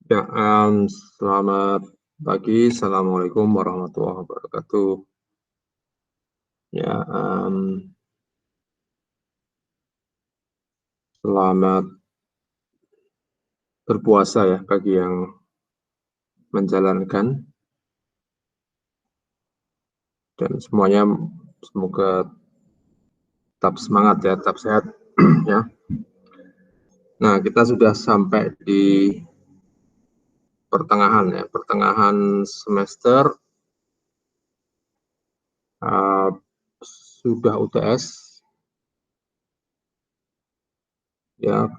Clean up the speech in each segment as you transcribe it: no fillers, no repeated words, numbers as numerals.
Ya, selamat pagi. Assalamualaikum warahmatullahi wabarakatuh. Ya, selamat berpuasa ya bagi yang menjalankan, dan semuanya semoga tetap semangat ya, tetap sehat ya. Nah, kita sudah sampai di pertengahan semester, uh, sudah UTS ya.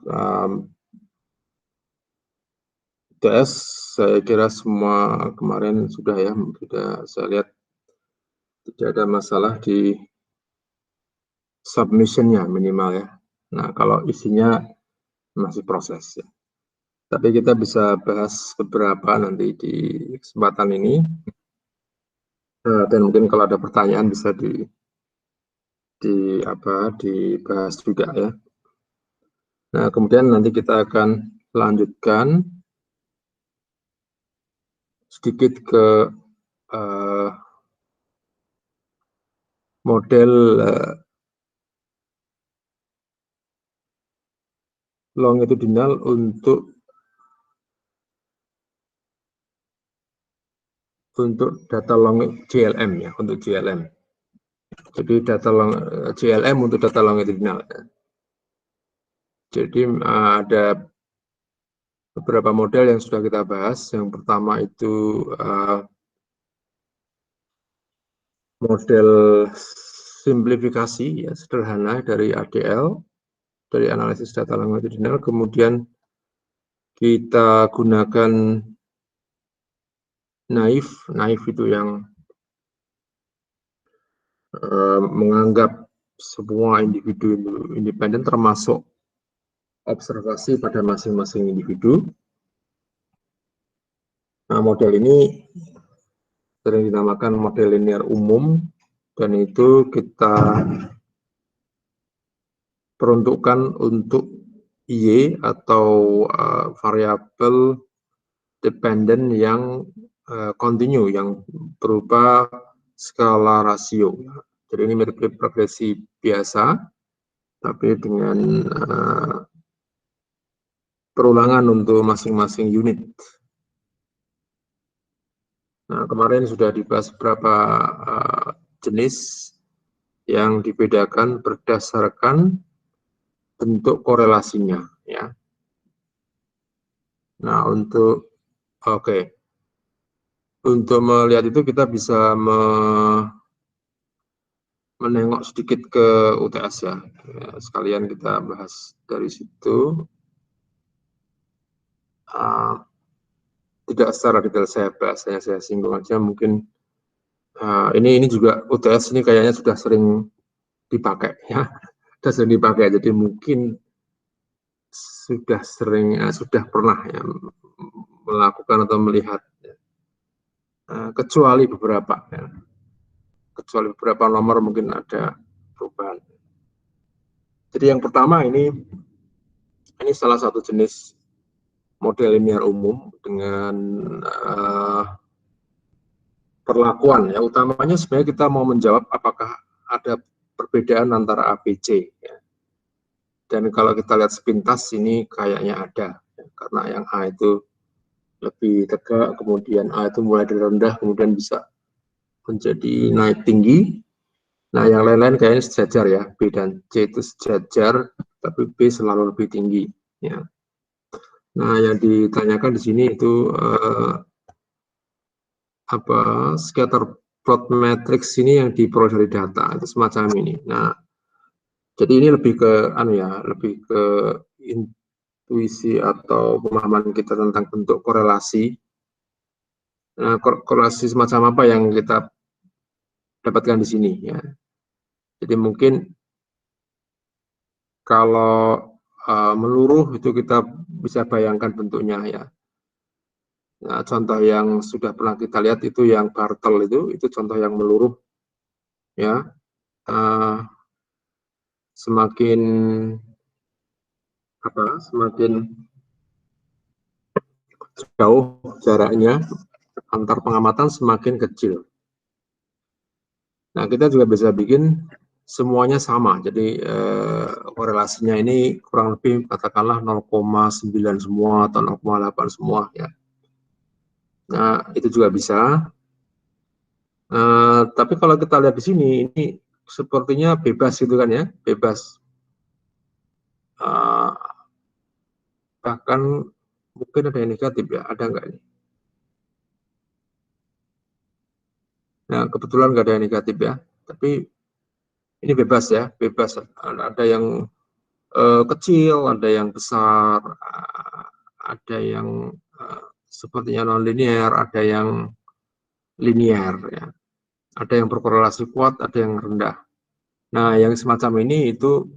UTS saya kira semua kemarin sudah ya, sudah saya lihat tidak ada masalah di submission-nya minimal ya. Nah, kalau isinya masih proses ya. Tapi kita bisa bahas beberapa nanti di kesempatan ini. Dan mungkin kalau ada pertanyaan bisa dibahas juga ya. Nah, kemudian nanti kita akan lanjutkan sedikit ke model longitudinal untuk data GLM ya, untuk GLM. Jadi data GLM untuk data longitudinal. Jadi ada beberapa model yang sudah kita bahas. Yang pertama itu model simplifikasi ya, sederhana dari ADL, dari analisis data longitudinal. Kemudian kita gunakan naif itu yang menganggap semua individu independen termasuk observasi pada masing-masing individu. Nah, model ini sering dinamakan model linear umum, dan itu kita peruntukkan untuk Y atau variabel dependen yang kontinu, yang berupa skala rasio. Jadi ini mirip-mirip regresi biasa, tapi dengan perulangan untuk masing-masing unit. Nah, kemarin sudah dibahas beberapa jenis yang dibedakan berdasarkan bentuk korelasinya ya. Nah, untuk melihat itu kita bisa menengok sedikit ke UTS ya. Sekalian kita bahas dari situ. Tidak secara detail saya bahas, saya singgung aja mungkin. Ini juga UTS ini kayaknya sudah sering dipakai ya, sudah sering dipakai. Jadi mungkin sudah pernah ya melakukan atau melihat, kecuali beberapa ya. Kecuali beberapa nomor mungkin ada perubahan. Jadi yang pertama ini salah satu jenis model linear umum dengan perlakuan ya. Utamanya sebenarnya kita mau menjawab apakah ada perbedaan antara A, B, C ya. Dan kalau kita lihat sepintas ini kayaknya ada ya, karena yang A itu lebih tegak, kemudian A itu mulai dari rendah, kemudian bisa menjadi naik tinggi. Nah, yang lain-lain kayaknya sejajar ya, B dan C itu sejajar, tapi B selalu lebih tinggi ya. Nah, yang ditanyakan di sini itu scatter plot matrix ini yang diperoleh dari data itu semacam ini. Nah, jadi ini lebih ke lebih ke intuisi atau pemahaman kita tentang bentuk korelasi. Nah, korelasi semacam apa yang kita dapatkan di sini ya. Jadi mungkin kalau meluruh itu kita bisa bayangkan bentuknya ya. Nah, contoh yang sudah pernah kita lihat itu yang Bartel itu contoh yang meluruh ya. Semakin jauh jaraknya antar pengamatan semakin kecil. Nah, kita juga bisa bikin semuanya sama. Jadi korelasinya ini kurang lebih katakanlah 0,9 semua atau 0,8 semua ya. Nah, itu juga bisa. Tapi kalau kita lihat di sini, ini sepertinya bebas gitu kan ya, bebas. Bahkan mungkin ada yang negatif ya, ada nggak ini? Nah, kebetulan nggak ada yang negatif ya, tapi ini bebas ya, bebas. Ada yang kecil, ada yang besar, ada yang sepertinya non-linear, ada yang linear ya. Ada yang berkorelasi kuat, ada yang rendah. Nah, yang semacam ini itu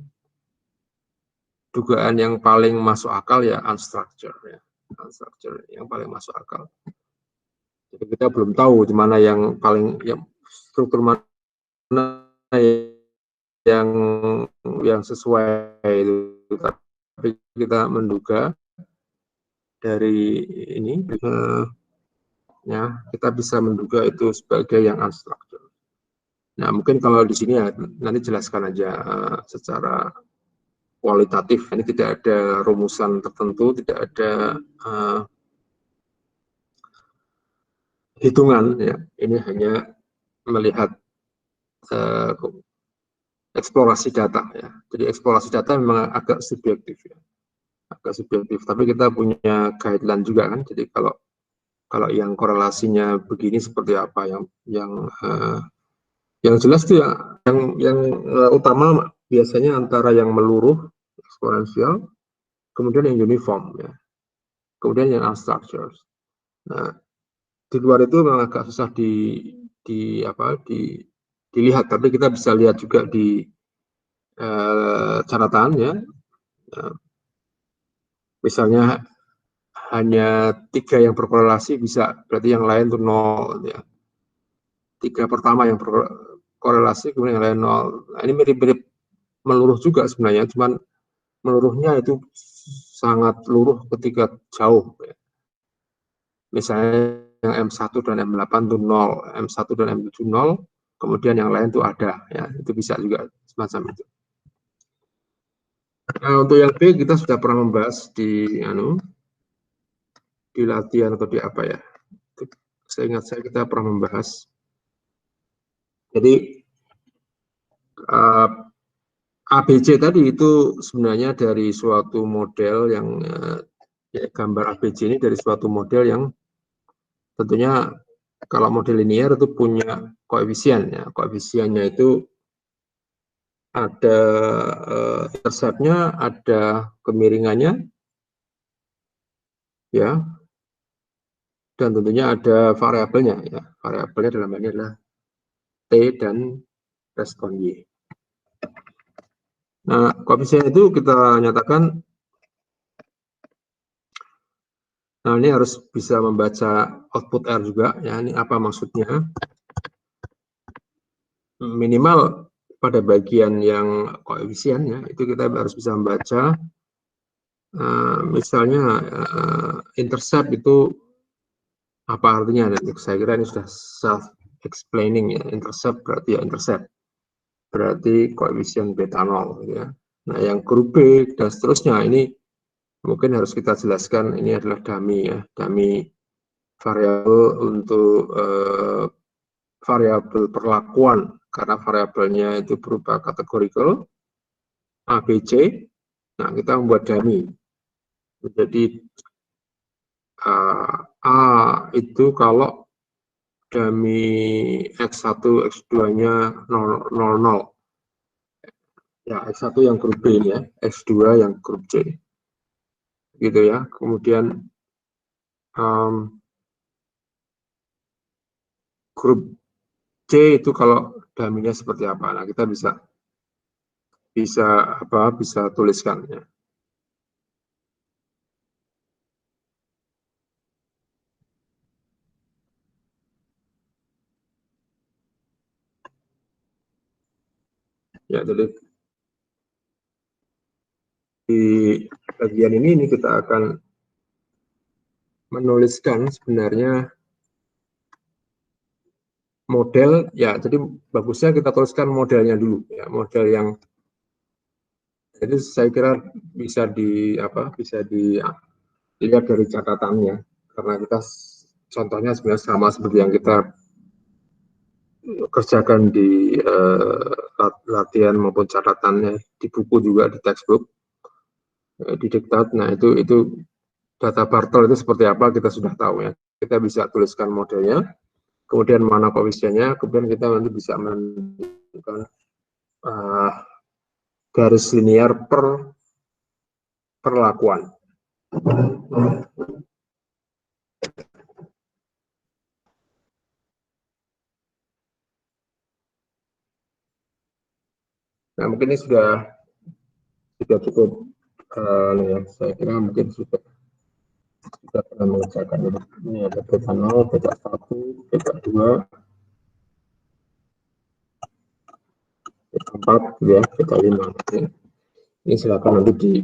dugaan yang paling masuk akal ya unstructured ya. Unstructured yang paling masuk akal. Jadi kita belum tahu di mana yang paling yang struktur mana yang sesuai itu. Tapi kita menduga dari ini ya kita bisa menduga itu sebagai yang unstructured. Nah, mungkin kalau di sini ya nanti jelaskan aja secara kualitatif. Ini tidak ada rumusan tertentu, tidak ada hitungan ya. Ini hanya melihat eksplorasi data ya. Jadi eksplorasi data memang agak subjektif ya. Agak subjektif, tapi kita punya guideline juga kan. Jadi kalau yang korelasinya begini seperti apa yang jelas itu ya yang utama biasanya antara yang meluruh eksponensial, kemudian yang uniform ya, kemudian yang unstructured. Nah, di luar itu memang agak susah dilihat, tapi kita bisa lihat juga di catatan ya. Misalnya hanya 3 yang berkorelasi bisa, berarti yang lain itu 0 ya. 3 pertama yang berkorelasi, kemudian yang lain 0. Nah, ini mirip-mirip meluruh juga sebenarnya, cuman meluruhnya itu sangat luruh ketika jauh ya. Misalnya yang M1 dan M8 itu 0, M1 dan M7 0, kemudian yang lain itu ada ya, itu bisa juga semacam itu. Nah, untuk yang B kita sudah pernah membahas di latihan atau di apa ya. Saya ingat kita pernah membahas. Jadi ABC tadi itu sebenarnya dari suatu model yang gambar ABC ini dari suatu model yang tentunya kalau model linear itu punya koefisien ya. Koefisiennya itu ada interceptnya, ada kemiringannya ya, dan tentunya ada variabelnya ya. Variabelnya dalam hal ini adalah T dan respon Y. Nah, koefisien itu kita nyatakan, nah ini harus bisa membaca output R juga, ya ini apa maksudnya. Minimal pada bagian yang koefisien, ya, itu kita harus bisa membaca, misalnya intercept itu apa artinya, saya kira ini sudah self-explaining ya, intercept berarti ya intercept. Berarti koefisien beta 0 gitu ya. Nah, yang grup B dan seterusnya ini mungkin harus kita jelaskan, ini adalah dummy ya, dummy variabel untuk variabel perlakuan karena variabelnya itu berupa kategorikal A, B, C. Nah, kita membuat dummy. Jadi A itu kalau dummy X1, X2-nya 0, ya X1 yang grup B ya, X2 yang grup C gitu ya. Kemudian grup C itu kalau dummy-nya seperti apa. Nah, kita bisa tuliskan ya. Ya, jadi di bagian ini kita akan menuliskan sebenarnya model, ya jadi bagusnya kita tuliskan modelnya dulu, ya model yang, jadi saya kira bisa dilihat dari catatannya, karena kita contohnya sebenarnya sama seperti yang kita kerjakan di latihan maupun catatannya di buku juga, di textbook, di diktat. Nah itu data Bartle itu seperti apa kita sudah tahu ya. Kita bisa tuliskan modelnya, kemudian mana koefisiennya, kemudian kita nanti bisa menentukan garis linear per perlakuan. Nah mungkin ini sudah cukup, ya, saya kira mungkin sudah kita pernah mengerjakan ini ada beta 0, beta 1, beta 2, beta 4, ya, beta 5. Ini silakan nanti di,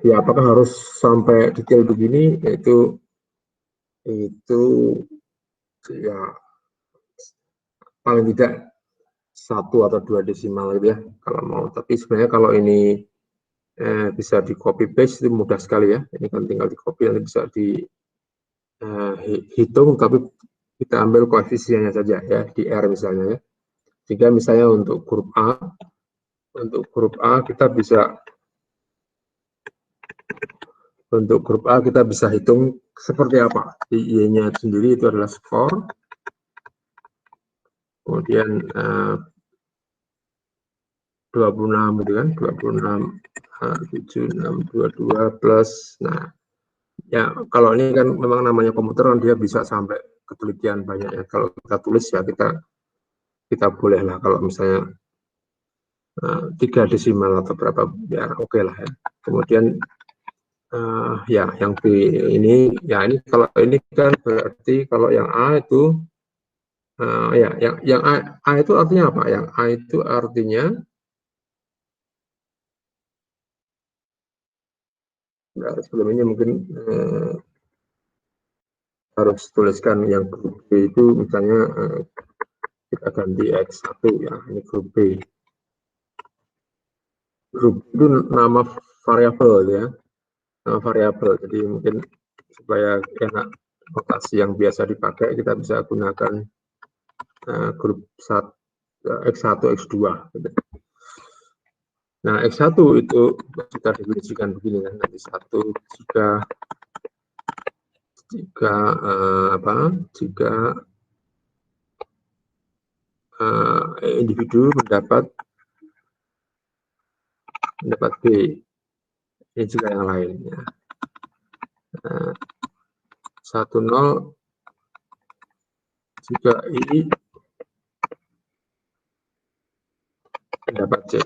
ya apakah harus sampai detail begini, itu ya paling tidak 1 atau 2 desimal gitu ya kalau mau. Tapi sebenarnya kalau ini bisa di copy paste itu mudah sekali ya. Ini kan tinggal di copy, nanti bisa dihitung, tapi kita ambil koefisiennya saja ya di R misalnya ya. Jika misalnya untuk grup A kita bisa hitung seperti apa. Di Y-nya sendiri itu adalah skor, kemudian 26 gitu kan, 26 7622 plus. Nah ya kalau ini kan memang namanya komputer kan dia bisa sampai ketelitian banyak ya. Kalau kita tulis ya kita boleh lah kalau misalnya 3 desimal atau berapa ya oke lah ya. Kemudian ya yang B ini ya, ini kalau ini kan berarti kalau yang A itu ya yang A itu artinya apa? Yang A itu artinya sebelum ini mungkin harus tuliskan yang grup B itu misalnya kita ganti X1 ya, ini grup B. Grup itu nama variabel ya, nama variabel. Jadi mungkin supaya enak notasi yang biasa dipakai, kita bisa gunakan grup X1, X2. Gitu. Nah, X1 itu kita definisikan begini kan, nanti 1 jika individu mendapat B, ini juga yang lainnya. 10 jika I mendapat C.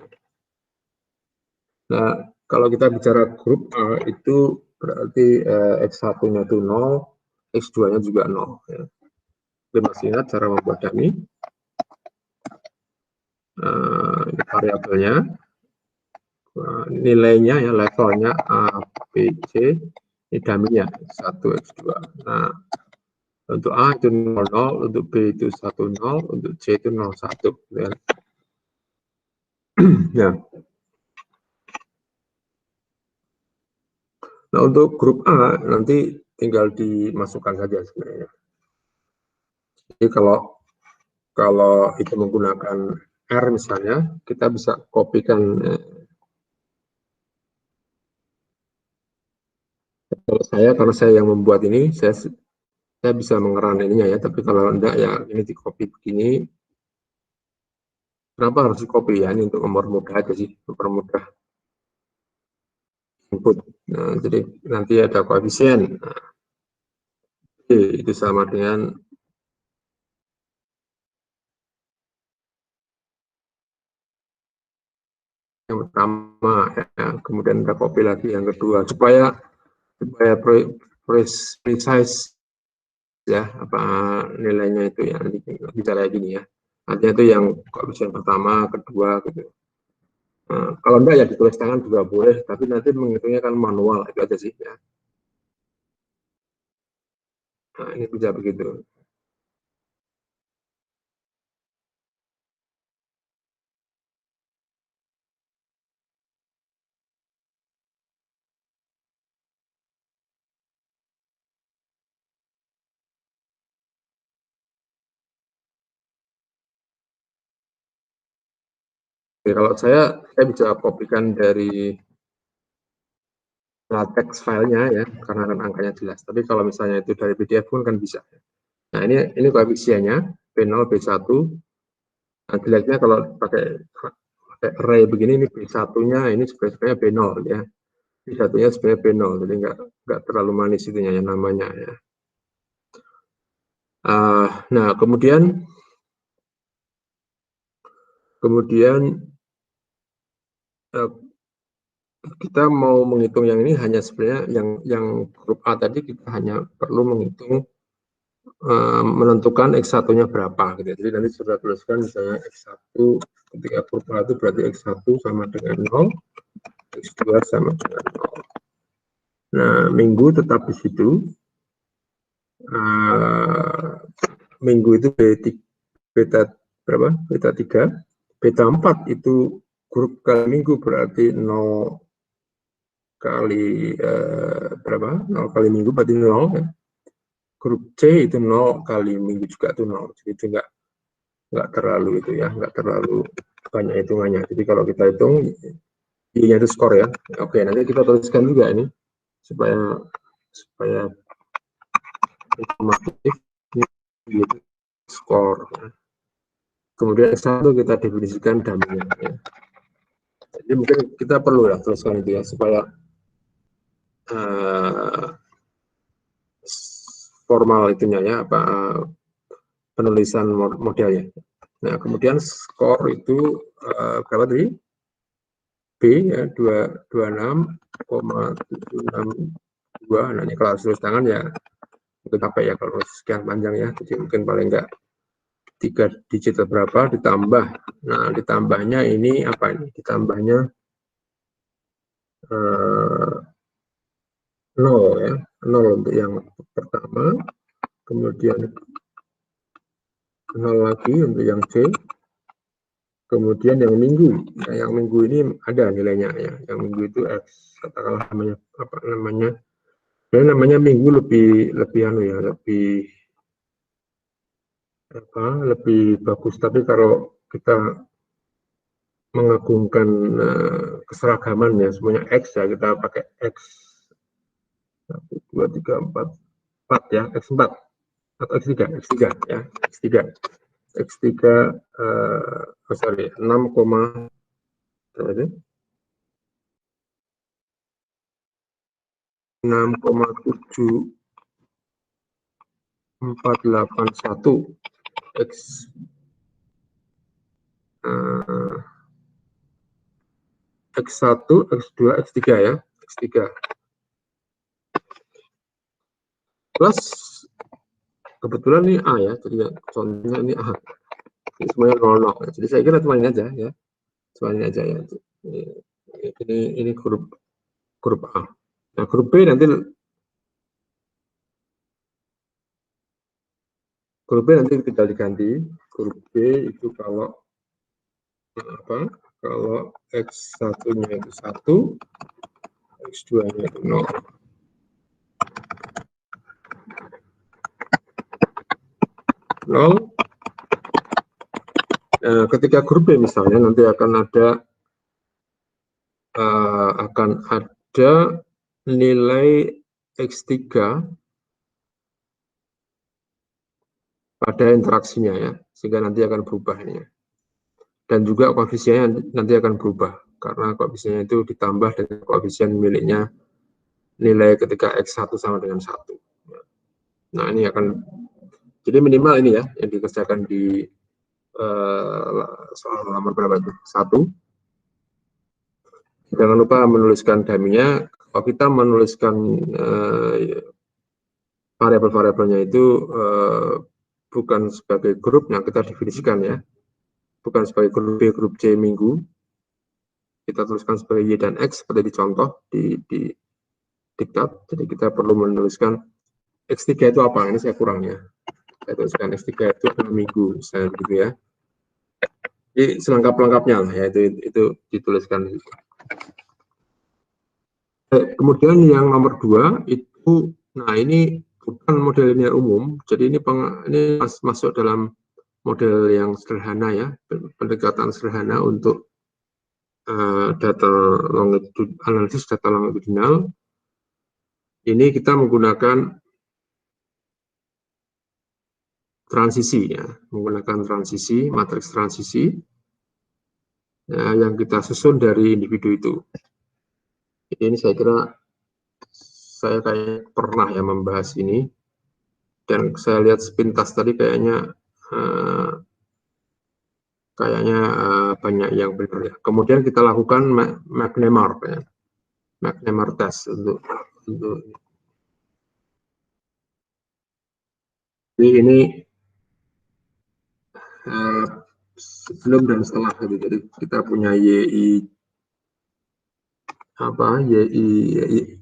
Nah, kalau kita bicara grup A itu berarti X1-nya itu 0, X2-nya juga 0. Ya. Jadi masih ingat cara membuat dummy? Ini variabelnya, nilainya ya, levelnya A, B, C, ini dummy-nya 1, X2. Nah, untuk A itu 00, untuk B itu 10, untuk C itu 01. Ya. Ya. Nah, untuk grup A nanti tinggal dimasukkan saja sebenarnya. Jadi kalau itu menggunakan R misalnya, kita bisa kopikan. Kalau saya yang membuat ini, saya bisa mengeran ininya ya. Tapi kalau enggak ya ini di copy begini. Kenapa harus di copy ya? Ini untuk mempermudah aja sih, mempermudah input. Nah, jadi nanti ada koefisien. Nah, itu sama dengan yang pertama ya. Kemudian ada copy lagi yang kedua supaya precise ya apa nilainya itu ya, bisa kayak gini ya. Artinya itu yang koefisien pertama, kedua gitu. Nah, kalau enggak ya ditulis tangan juga boleh, tapi nanti menghitungnya kan manual, itu aja sih ya. Nah, ini bisa begitu. Oke, kalau saya bisa kopikan dari latex filenya ya, karena kan angkanya jelas. Tapi kalau misalnya itu dari PDF pun kan bisa. Nah, ini koefisiennya B0, B1. Nah, jeleknya kalau pakai array begini, ini B1-nya ini sebenarnya B0 ya. B1-nya sebenarnya B0, jadi nggak terlalu manis itunya yang namanya ya. Nah, kemudian kita mau menghitung yang ini hanya sebenarnya yang grup A tadi kita hanya perlu menghitung menentukan X1-nya berapa gitu. Jadi nanti sudah tuliskan misalnya X1 ketika grup A itu berarti X1 sama dengan 0, X2 sama dengan 0. Nah, minggu tetap di situ. Minggu itu beta berapa? Beta 3. Beta 4 itu grup kali minggu berarti 0 kali berapa? 0 kali minggu berarti 0 ya. Grup C itu 0 kali minggu juga itu 0. Jadi itu nggak terlalu itu ya, nggak terlalu banyak hitungannya. Jadi kalau kita hitung, Y-nya itu skor ya. Oke, nanti kita tuliskan juga ini supaya informatif. Ini skor. Kemudian S1 kita definisikan daminya. Ya. Jadi mungkin kita perlu ya tuliskan itu ya supaya formal itunya ya apa penulisan modelnya. Nah kemudian skor itu berapa tadi? B ya 26,762. Nah ini kalau tulis tangan ya mungkin apa ya kalau sekian panjang ya. Jadi mungkin paling enggak 3 digit berapa ditambah. Nah ditambahnya ini apa ini? Ditambahnya 0 ya, 0 untuk yang pertama, kemudian 0 lagi untuk yang C, kemudian yang minggu. Nah, yang minggu ini ada nilainya ya. Yang minggu itu X, katakanlah namanya apa namanya? Dan namanya minggu lebih anu ya, lebih bagus. Tapi kalau kita mengagungkan keseragaman ya semuanya X ya, kita pakai X 1, 2, 3, 4 ya, X4 atau X3 ya, X3 sorry 6,7481 X X1, X2, X3 ya, X3 plus kebetulan ini A ya, jadi contohnya ini A, ini semuanya 00. Jadi saya kira cuma ini aja ya, cuma ini aja ya. Ini grup A. Nah grup B nanti tinggal diganti. Grup B itu kalau X1-nya itu 1, X2-nya itu 0. Ketika grup B misalnya nanti akan ada nilai X3 pada interaksinya ya, sehingga nanti akan berubah ini. Dan juga koefisiennya nanti akan berubah, karena koefisiennya itu ditambah dengan koefisien miliknya nilai ketika X1 sama dengan 1. Nah ini akan, jadi minimal ini ya, yang dikerjakan di soal nomor berapa itu? 1. Jangan lupa menuliskan daminya. Kalau kita menuliskan variabel-variabelnya itu bukan sebagai grup yang kita definisikan ya, bukan sebagai grup B, grup C minggu, kita tuliskan sebagai Y dan X seperti di contoh di diktat. Jadi kita perlu menuliskan X3 itu apa? Ini saya kurangnya. Saya tuliskan X3 itu adalah minggu, saya begitu ya. Jadi selengkap-lengkapnya lah ya, itu dituliskan. Kemudian yang nomor 2 itu, nah ini bukan model linear umum, jadi ini masuk dalam model yang sederhana ya, pendekatan sederhana untuk data analisis data longitudinal. Ini kita menggunakan transisi ya, menggunakan transisi, matriks transisi ya, yang kita susun dari individu itu. Ini saya kira saya kayak pernah ya membahas ini, dan saya lihat sepintas tadi kayaknya banyak yang benar ya. Kemudian kita lakukan McNemar ya, McNemar test untuk ini sebelum dan setelah gitu. Jadi kita punya YI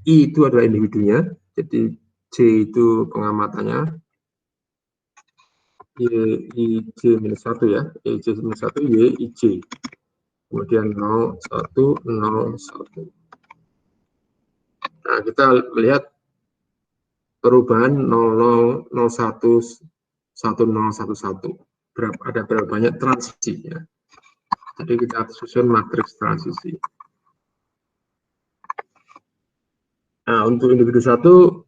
itu adalah individunya, jadi J itu pengamatannya, YIJ-1 ya, YIJ-1, YIJ, kemudian 0, 1, 0, 1. Nah, kita melihat perubahan 00, 01, 1011. Ada berapa banyak transisi ya. Jadi kita susun matriks transisi. Nah, untuk individu 1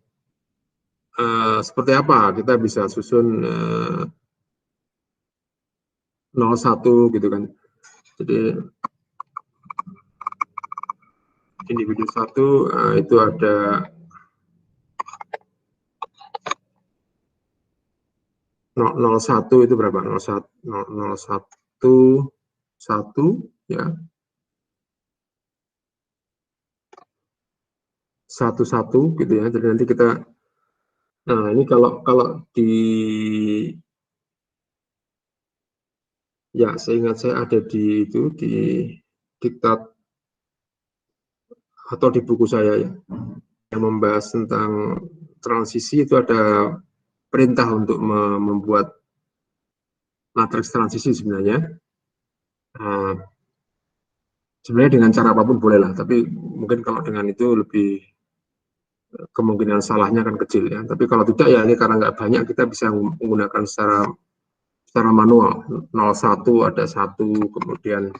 seperti apa? Kita bisa susun 01 gitu kan. Jadi individu 1 itu ada 01 itu berapa? 01, 1 ya. 11 gitu ya. Jadi nanti kita, nah ini kalau di, ya seingat saya ada di itu, di diktat atau di buku saya ya, yang membahas tentang transisi, itu ada perintah untuk membuat matriks transisi sebenarnya. Sebenarnya dengan cara apapun boleh lah, tapi mungkin kalau dengan itu lebih kemungkinan salahnya kan kecil ya. Tapi kalau tidak ya ini karena nggak banyak, kita bisa menggunakan secara manual. 01 ada 1, kemudian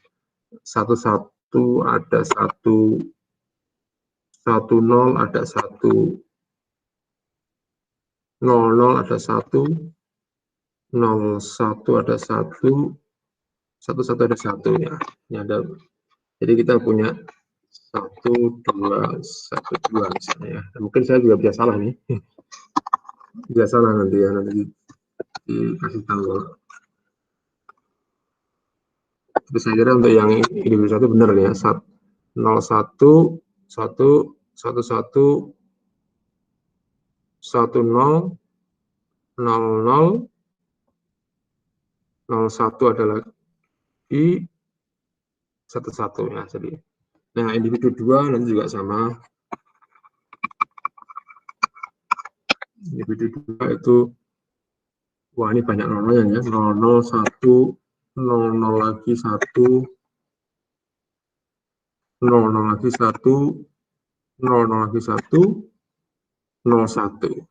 11 ada 1, 10 ada 1, 00 ada 1, 01 ada 1, 11 ada 1 ya. Ini ada, jadi kita punya 1, 2, 1, 2 misalnya ya. Mungkin saya juga bisa salah nih. Bisa salah nanti ya, nanti dikasih tahu. Tapi saya kira untuk yang individu 1 benar ya. 01, 1, 11, 10, 00, 01 adalah I, 11 ya. Jadi, nah individu 2 nanti juga sama. Individu 2 itu, wah ini banyak nolnya ya. 00, 1, 00 lagi 1, 00 lagi 1, 00 lagi 1, 01.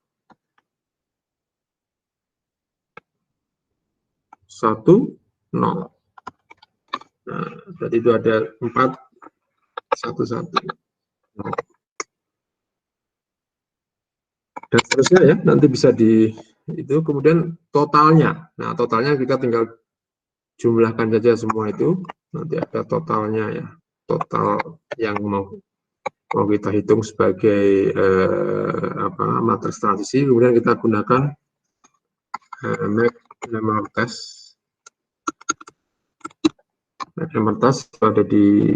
1, 0. Nah, berarti itu ada 4, 1, 1. Dan seterusnya ya, nanti bisa di itu, kemudian totalnya. Nah, totalnya kita tinggal jumlahkan saja semua itu, nanti ada totalnya ya, total yang mau kita hitung sebagai matriks transisi. Kemudian kita gunakan McNemar test. McNemar test ada di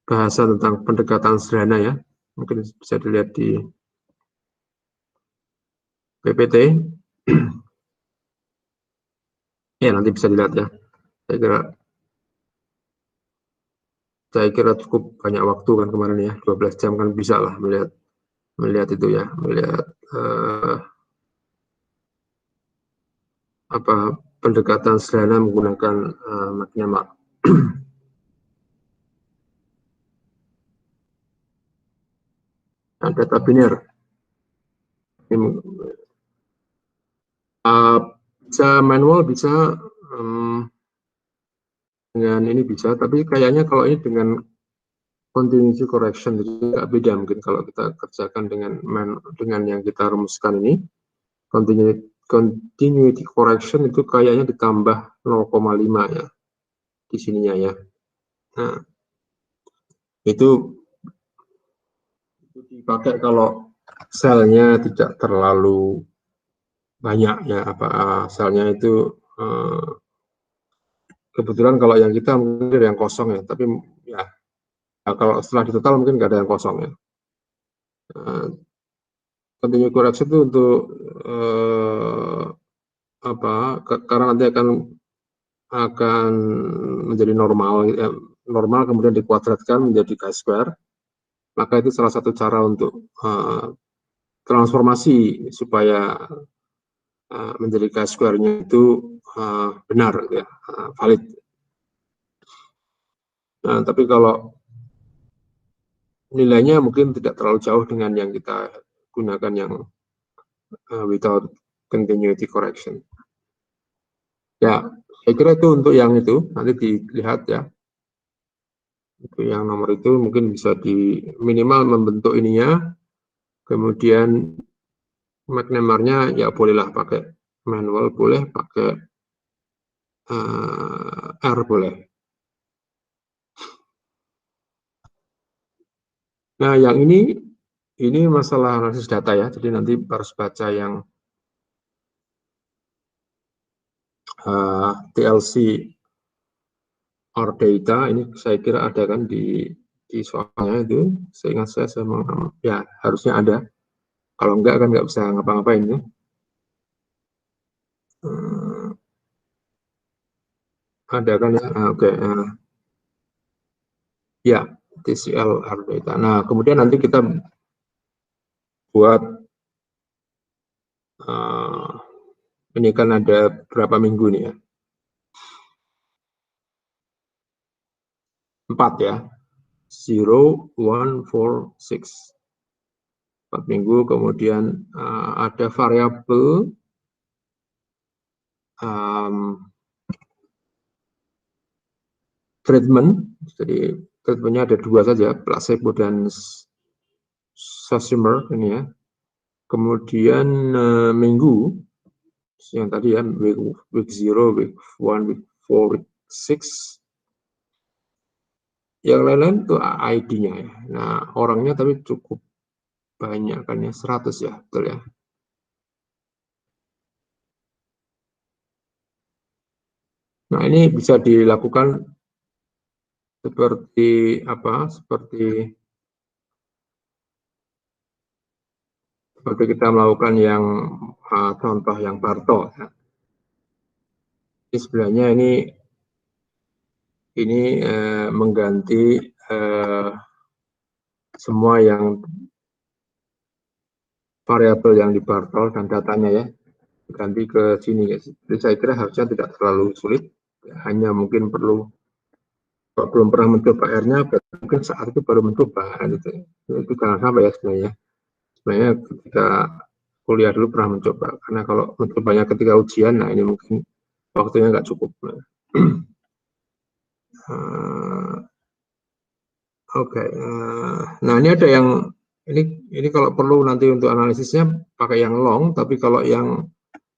bahasa tentang pendekatan sederhana ya, mungkin bisa dilihat di PPT. Ya, nanti bisa dilihat ya. Saya kira saya kira cukup banyak waktu kan kemarin ya, 12 jam kan bisa lah melihat itu ya, melihat apa pendekatan sederhana menggunakan McNamara. Nah, data biner ini, bisa manual, bisa dengan ini bisa, tapi kayaknya kalau ini dengan continuity correction itu agak beda mungkin kalau kita kerjakan dengan yang kita rumuskan ini. Continuity correction itu kayaknya ditambah 0,5 ya di sininya ya. Nah, itu dipakai kalau selnya tidak terlalu banyak ya, selnya itu kebetulan kalau yang kita mungkin ada yang kosong ya, tapi ya kalau setelah di total mungkin nggak ada yang kosong ya. Continuity correction itu untuk karena nanti akan menjadi normal kemudian dikuadratkan menjadi chi-square, maka itu salah satu cara untuk transformasi supaya menjadi chi-square-nya itu benar ya, valid. Nah, tapi kalau nilainya mungkin tidak terlalu jauh dengan yang kita gunakan yang without continuity correction. Ya, saya kira itu untuk yang itu, nanti dilihat ya. Itu yang nomor itu mungkin bisa di minimal membentuk ininya, kemudian McNamara-nya ya bolehlah pakai manual, boleh pakai R boleh. Nah, yang ini masalah analisis data ya, jadi nanti harus baca yang TLC or data, ini saya kira ada kan di soalnya itu, seingat saya ya harusnya ada, kalau enggak kan nggak bisa ngapa-ngapain ya. Ada kan ya, oke. Ya, TCL or data. Nah, kemudian nanti kita buat ini kan ada berapa minggu nih ya? 4 ya. 0, 1, 4, 6. 4 minggu, kemudian ada variabel treatment, jadi treatmentnya ada 2 saja, placebo dan Sosimer ini ya. Kemudian minggu yang tadi ya, week 0, week 1, week 4, week 6. Yang lain-lain itu ID-nya ya. Nah, orangnya tapi cukup banyak kan ya, 100 ya, betul ya. Nah, ini bisa dilakukan seperti apa? Seperti kita melakukan yang contoh yang Barto ya. Ini sebenarnya ini mengganti semua yang variabel yang di Bartol dan datanya ya, ganti ke sini. Jadi saya kira harusnya tidak terlalu sulit, hanya mungkin perlu, kalau belum pernah mencoba R-nya, mungkin saat itu baru mencoba. Itu jangan sampai ya sebenarnya. Sebenarnya ketika kuliah dulu pernah mencoba, karena kalau mencobanya ketika ujian, nah ini mungkin waktunya nggak cukup. Oke, nah ini ada yang ini kalau perlu nanti untuk analisisnya pakai yang long, tapi kalau yang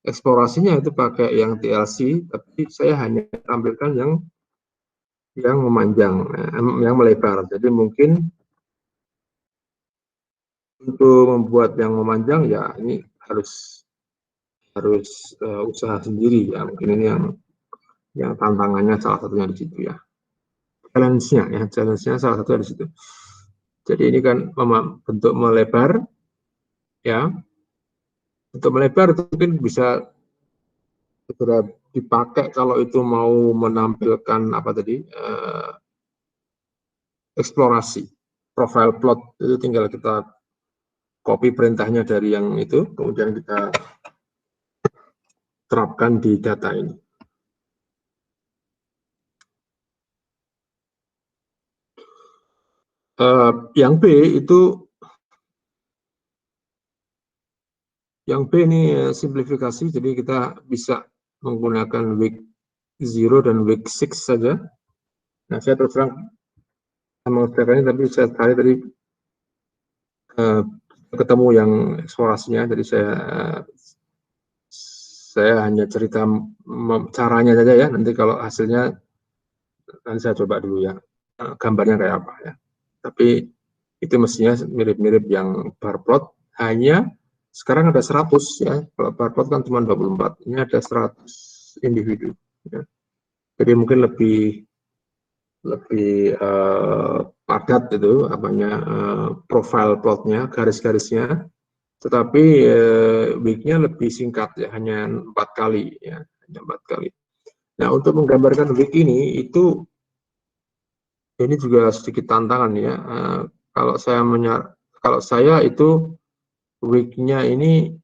eksplorasinya itu pakai yang TLC, tapi saya hanya tampilkan yang memanjang, yang melebar. Jadi mungkin untuk membuat yang memanjang ya ini harus usaha sendiri ya. Mungkin ini yang tantangannya salah satunya di situ ya. Challenge-nya salah satunya di situ. Jadi ini kan bentuk melebar ya. Untuk melebar itu mungkin bisa segera dipakai kalau itu mau menampilkan apa tadi eksplorasi. Profile plot itu tinggal kita copy perintahnya dari yang itu, kemudian kita terapkan di data ini. Yang B ini simplifikasi, jadi kita bisa menggunakan week 0 dan week 6 saja. Nah, saya terus terang mengerjakannya, tapi saya tadi ketemu yang eksplorasinya, jadi saya hanya cerita caranya saja ya, nanti kalau hasilnya nanti saya coba dulu ya, gambarnya kayak apa ya. Tapi itu mestinya mirip-mirip yang bar plot, hanya sekarang ada 100 ya, kalau bar plot kan cuma 24, ini ada 100 individu ya. Jadi mungkin lebih padat itu profile plotnya, garis-garisnya, tetapi week-nya lebih singkat ya, hanya 4 kali ya, hanya 4 kali. Nah, untuk menggambarkan week ini juga sedikit tantangan ya. Kalau saya itu week-nya ini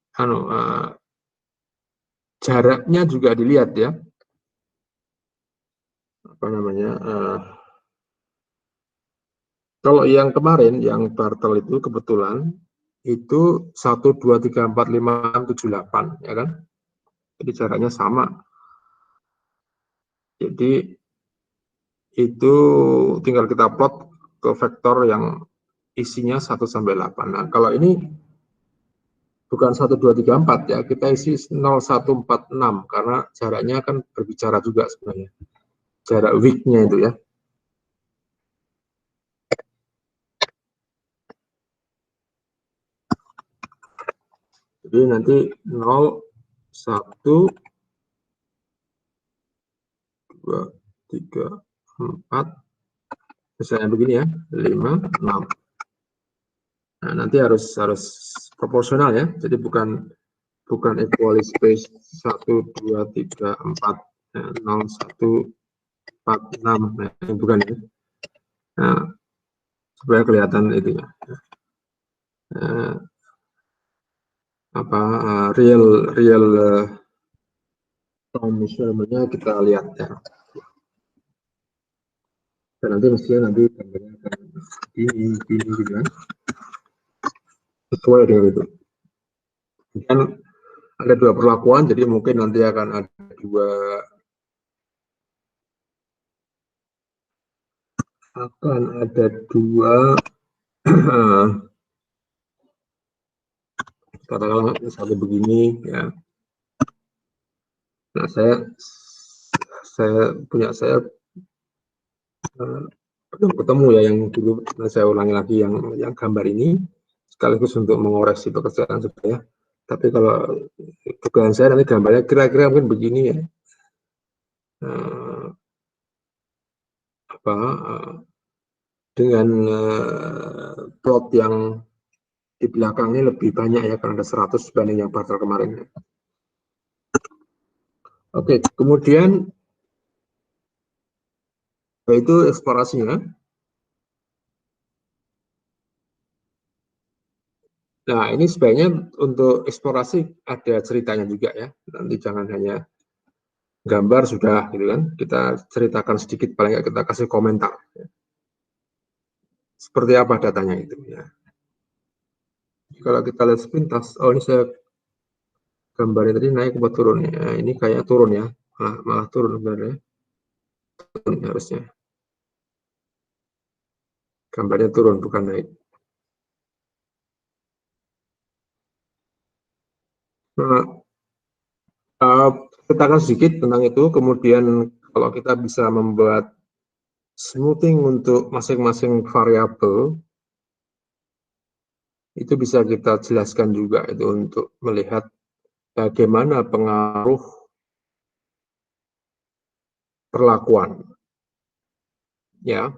jaraknya juga dilihat ya. Kalau yang kemarin yang Bartel itu kebetulan itu 1 2 3 4 5 6 7 8 ya kan. Jadi jaraknya sama. Jadi itu tinggal kita plot ke vektor yang isinya 1 sampai 8. Nah, kalau ini bukan 1 2 3 4 ya, kita isi 0 1 4 6 karena jaraknya kan berbicara juga sebenarnya. Jarak week-nya itu ya. Jadi nanti 0 1 2 3 4 misalnya begini ya, 5 6. Nah, nanti harus proporsional ya. Jadi bukan equal space 1 2 3 4 0 1 4 6, nah, bukan ya. Nah, supaya kelihatan itu ya. Real time measurement-nya kita lihat ya. Dan nanti mestinya gambarnya akan ini gitu kan. Sesuai dengan itu. Dan ada 2 perlakuan, jadi mungkin nanti akan ada 2 katakanlah satu begini ya. Nah, saya belum ketemu ya yang dulu. Nah, saya ulangi lagi yang gambar ini sekaligus untuk mengoreksi pekerjaan saya. Tapi kalau dugaan saya nanti gambarnya kira-kira mungkin begini ya. Dengan plot yang di belakangnya lebih banyak ya, karena ada 100 dibanding yang Bartel kemarin. Oke, kemudian itu eksplorasinya. Nah, ini sebaiknya untuk eksplorasi ada ceritanya juga ya. Nanti jangan hanya gambar sudah gitu kan. Kita ceritakan sedikit, paling nggak kita kasih komentar. Seperti apa datanya itu ya. Kalau kita lihat sepintas, oh ini saya gambarnya tadi naik apa turun ya. Ini kayak turun ya. Malah turun sebenarnya. Turun harusnya. Gambarnya turun bukan naik. Nah, ceritakan sedikit tentang itu, kemudian kalau kita bisa membuat smoothing untuk masing-masing variabel, itu bisa kita jelaskan juga itu untuk melihat bagaimana pengaruh perlakuan. Ya.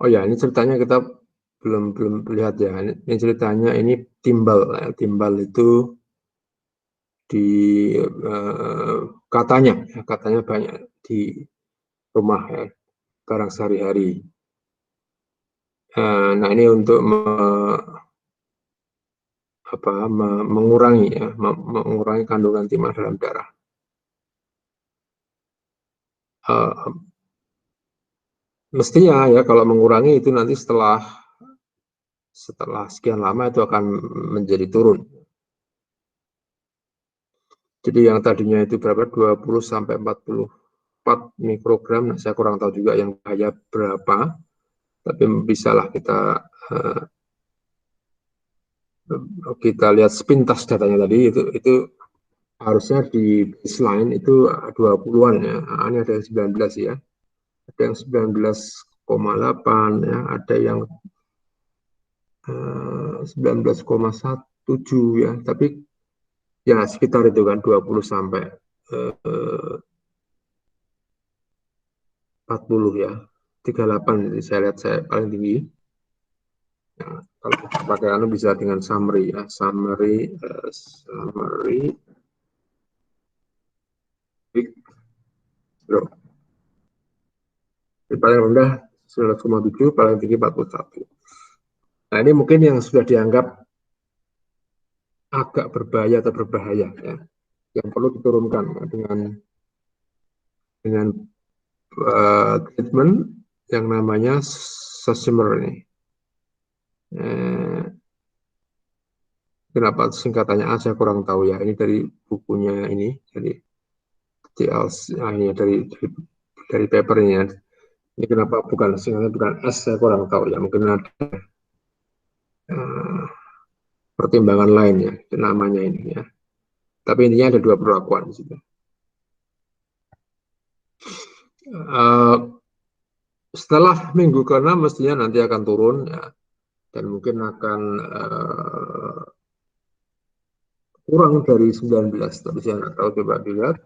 Oh ya, ini ceritanya kita belum lihat ya. Ini ceritanya ini timbal. Timbal itu katanya banyak di rumah ya. barang sehari-hari. Nah, ini untuk mengurangi kandungan timah dalam darah. Mestinya ya kalau mengurangi itu nanti setelah sekian lama itu akan menjadi turun. Jadi yang tadinya itu berapa, 20 sampai 44 mikrogram, nah saya kurang tahu juga yang bahaya berapa, tapi bisalah kita lihat sepintas datanya tadi, itu harusnya di baseline itu 20-an ya. Nah, ini ada yang 19 ya, ada yang 19,8 ya, ada yang 19,17 ya, tapi ya sekitar itu kan 20 sampai 40 ya, 38 saya lihat saya paling tinggi. Nah, kalau pakai anu bisa dengan summary ya, summary bro. Di paling rendah 19,7, paling tinggi 41. Nah, ini mungkin yang sudah dianggap agak berbahaya atau berbahaya ya, yang perlu diturunkan ya, dengan treatment yang namanya Sosimer ini. Kenapa singkatannya A saya kurang tahu ya. Ini dari bukunya ini, dari TLC, ini dari paper ini ya. Ini kenapa bukan singkatnya bukan S saya kurang tahu ya. Mungkin ada pertimbangan lain ya namanya ini ya. Tapi intinya ada 2 perlakuan di situ. Setelah minggu ke-6 mestinya nanti akan turun ya, dan mungkin akan kurang dari 19, tapi saya nggak tahu, coba dilihat.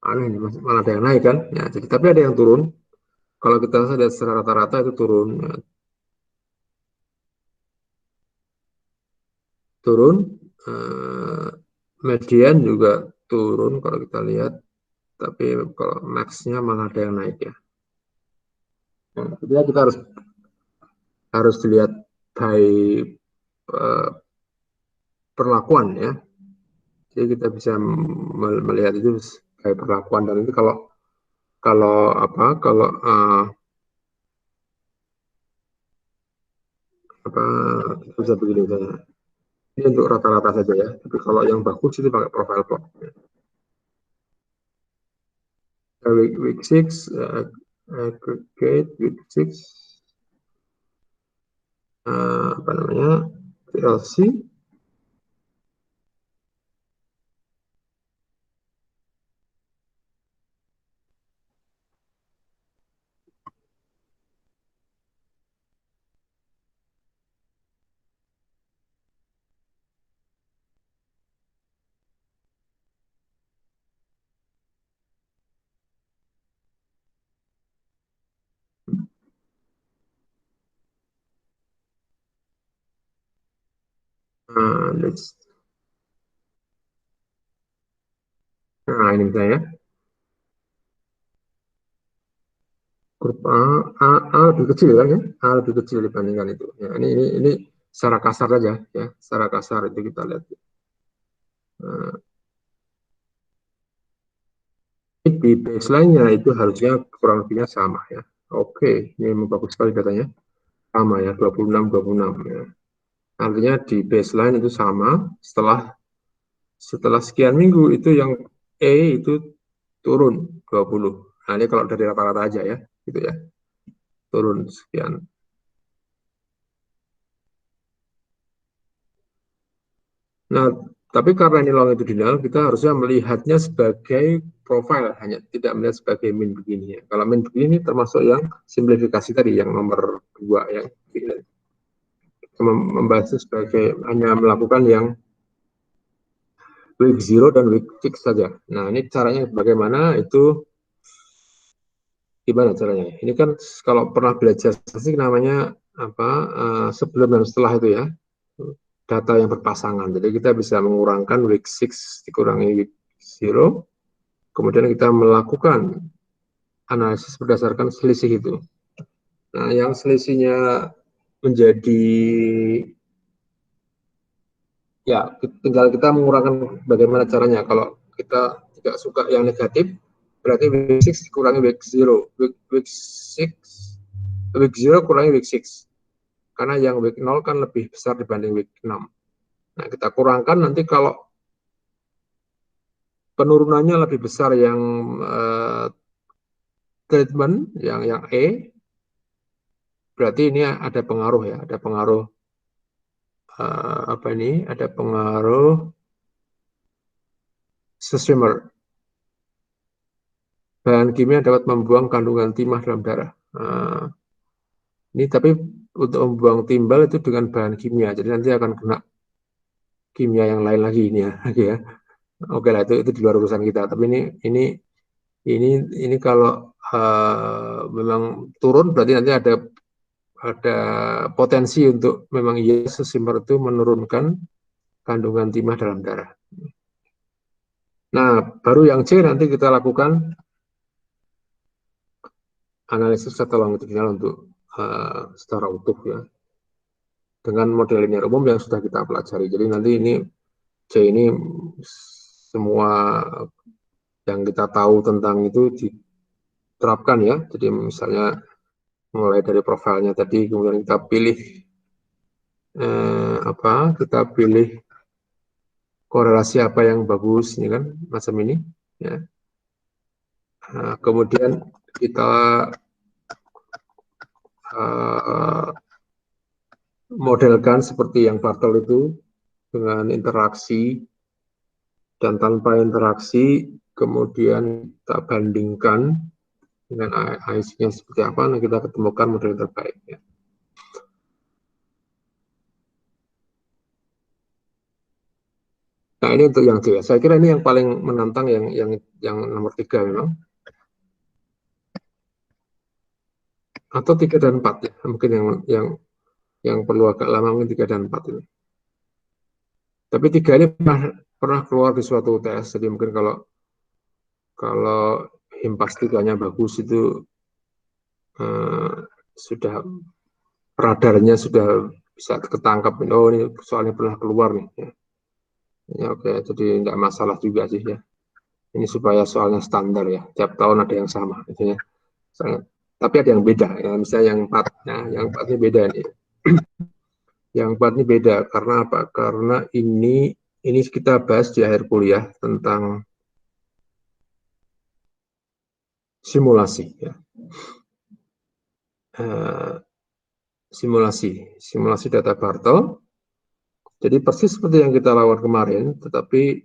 Aneh ini, malah ada yang naik kan ya, jadi tapi ada yang turun. Kalau kita lihat secara rata-rata itu turun ya. Turun, median juga turun kalau kita lihat, tapi kalau max-nya malah ada yang naik ya. Nah, jadi kita harus dilihat by perlakuan ya. Jadi kita bisa melihat itu by perlakuan, dan itu kalau bisa begini saja. Ini untuk rata-rata saja ya. Tapi kalau yang bagus itu pakai profile plot. Week 6, aggregate week 6, apa namanya, PLC. Nah, ini misalnya grup A lebih kecil kan ya, A lebih kecil dibandingkan itu. Ya, ini secara kasar saja ya, secara kasar itu kita lihat. Nah, di baseline-nya itu harusnya kurang lebihnya sama ya. Oke, ini bagus sekali datanya. Sama ya, 26 ya. Artinya di baseline itu sama, setelah sekian minggu itu yang E itu turun 20. Nah, ini kalau dari rata-rata aja ya, gitu ya. Turun sekian. Nah, tapi karena ini longitudinal, kita harusnya melihatnya sebagai profile, hanya tidak melihat sebagai mean begini ya. Kalau mean begini termasuk yang simplifikasi tadi, yang nomor 2 yang membahas sebagai hanya melakukan yang week 0 dan week 6 saja. Nah, ini caranya bagaimana, itu gimana caranya? Ini kan kalau pernah belajar statistik namanya sebelum dan setelah itu ya, data yang berpasangan. Jadi kita bisa mengurangkan week 6 dikurangi week 0, kemudian kita melakukan analisis berdasarkan selisih itu. Nah, yang selisihnya menjadi, ya tinggal kita mengurangkan bagaimana caranya. Kalau kita tidak suka yang negatif, berarti week 6 kurangi week 0, week 0 kurangi week 6, karena yang week 0 kan lebih besar dibanding week 6. Nah, kita kurangkan, nanti kalau penurunannya lebih besar yang treatment, yang E, berarti ini ada pengaruh ya, ada pengaruh apa ini, ada pengaruh swimmer. Bahan kimia dapat membuang kandungan timah dalam darah. Ini tapi untuk membuang timbal itu dengan bahan kimia, jadi nanti akan kena kimia yang lain lagi ini ya, ya. Oke lah, itu di luar urusan kita. Tapi ini kalau memang turun, berarti nanti ada potensi untuk memang iya sesimmer itu menurunkan kandungan timah dalam darah. Nah, baru yang C nanti kita lakukan analisis secara longitudinal untuk secara utuh ya, dengan model linear umum yang sudah kita pelajari. Jadi nanti ini C ini semua yang kita tahu tentang itu diterapkan ya. Jadi misalnya mulai dari profilnya tadi, kemudian kita pilih kita pilih korelasi apa yang bagus, ini kan macam ini ya. Nah, kemudian kita modelkan seperti yang Bartel itu, dengan interaksi dan tanpa interaksi, kemudian kita bandingkan dengan IC-nya seperti apa, nah kita ketemukan model terbaik ya. Nah, ini untuk yang C. Saya kira ini yang paling menantang, yang nomor 3 memang. Atau 3 dan 4 ya. Mungkin yang perlu agak lama, mungkin 3 dan 4 ini. Tapi 3 ini pernah keluar di suatu UTS, jadi mungkin kalau himpas 3-nya bagus itu sudah radarnya sudah bisa ketangkap. Oh, ini soalnya pernah keluar nih ya. Ya, oke, jadi tidak masalah juga sih ya. Ini supaya soalnya standar ya, tiap tahun ada yang sama gitu ya. Tapi ada yang beda ya, misalnya yang 4, ya, yang 4 ini beda nih. Yang 4 ini beda karena apa? Karena ini kita bahas di akhir kuliah tentang simulasi ya. Simulasi data Bartel. Jadi persis seperti yang kita lakukan kemarin, tetapi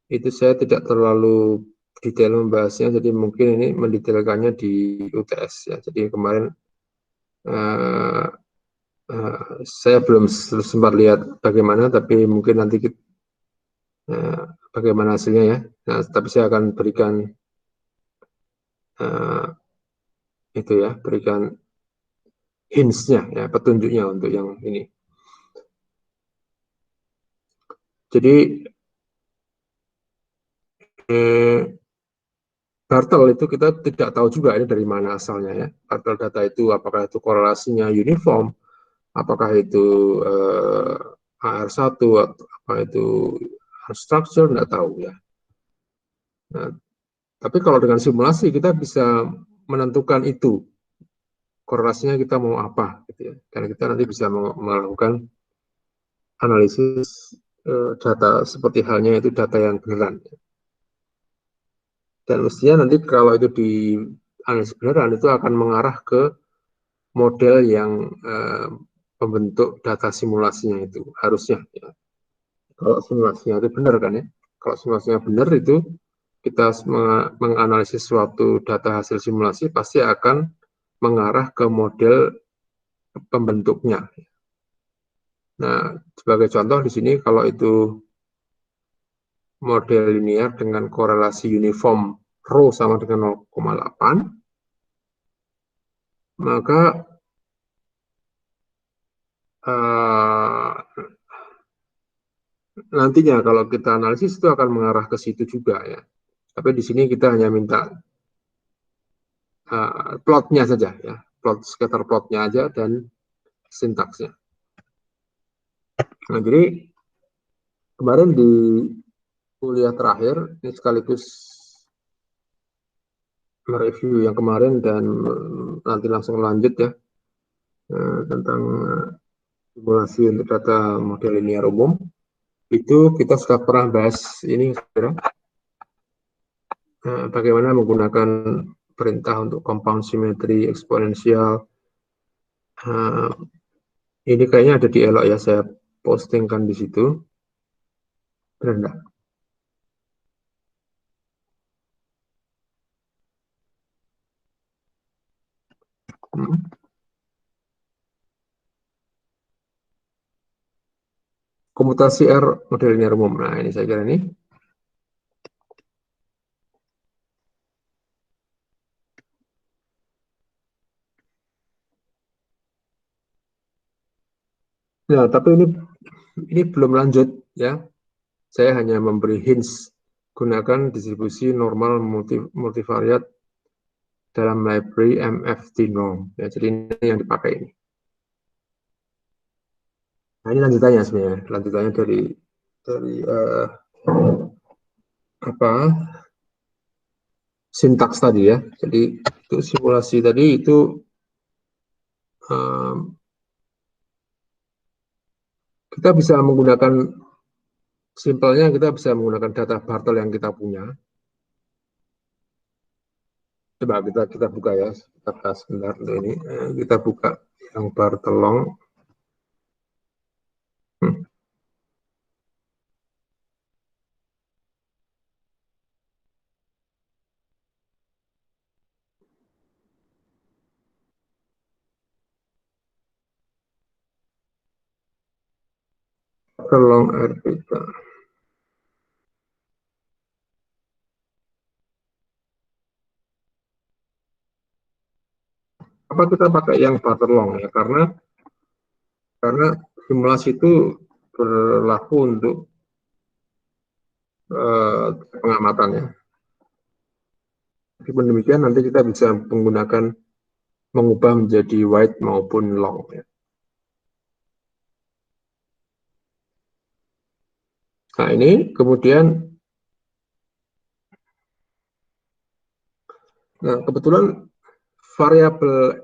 itu saya tidak terlalu detail membahasnya, jadi mungkin ini mendetailkannya di UTS ya. Jadi kemarin saya belum sempat lihat bagaimana, tapi mungkin nanti bagaimana hasilnya ya. Nah, tapi saya akan berikan itu ya, berikan hints-nya ya, petunjuknya untuk yang ini. Jadi Bartel itu kita tidak tahu juga ini dari mana asalnya ya. Bartel data itu apakah itu korelasinya uniform, apakah itu AR1 atau apa itu structure, tidak tahu ya. Nah, tapi kalau dengan simulasi kita bisa menentukan itu korelasinya kita mau apa gitu ya. Karena kita nanti bisa melakukan analisis data seperti halnya itu data yang beneran. Dan mestinya nanti kalau itu di analisis beneran itu akan mengarah ke model yang membentuk data simulasinya itu harusnya ya. Kalau simulasinya itu benar kan ya. Kalau simulasinya benar itu kita menganalisis suatu data hasil simulasi pasti akan mengarah ke model pembentuknya. Nah, sebagai contoh di sini kalau itu model linear dengan korelasi uniform rho sama dengan 0,8, maka nantinya kalau kita analisis itu akan mengarah ke situ juga ya. Tapi di sini kita hanya minta plotnya saja ya, scatter plotnya aja dan sintaksnya. Nah, jadi kemarin di kuliah terakhir ini sekaligus mereview yang kemarin dan nanti langsung lanjut ya tentang simulasi untuk data model linear umum. Itu kita sudah pernah bahas ini, bagaimana menggunakan perintah untuk compound symmetry eksponensial. Ini kayaknya ada di Elok ya, saya postingkan di situ. Benar enggak? Komutasi R model linear umum. Nah, ini saya kira ini. Nah, tapi ini belum lanjut ya. Saya hanya memberi hints. Gunakan distribusi normal multivariat dalam library MFT norm. Ya, jadi ini yang dipakai ini. Nah, ini lanjutannya sebenarnya. Lanjutannya dari apa sintaks tadi ya. Jadi itu simulasi tadi itu kita bisa menggunakan, simpelnya kita bisa menggunakan data Bartel yang kita punya. Coba kita buka ya, kita bahas sebentar untuk ini. Kita buka yang Bartelong. Bartelong RPK. Apa kita pakai yang Bartelong ya? Karena simulasi itu berlaku untuk pengamatan ya. Meskipun demikian nanti kita bisa mengubah menjadi wide maupun long ya. Nah, ini kemudian kebetulan variabel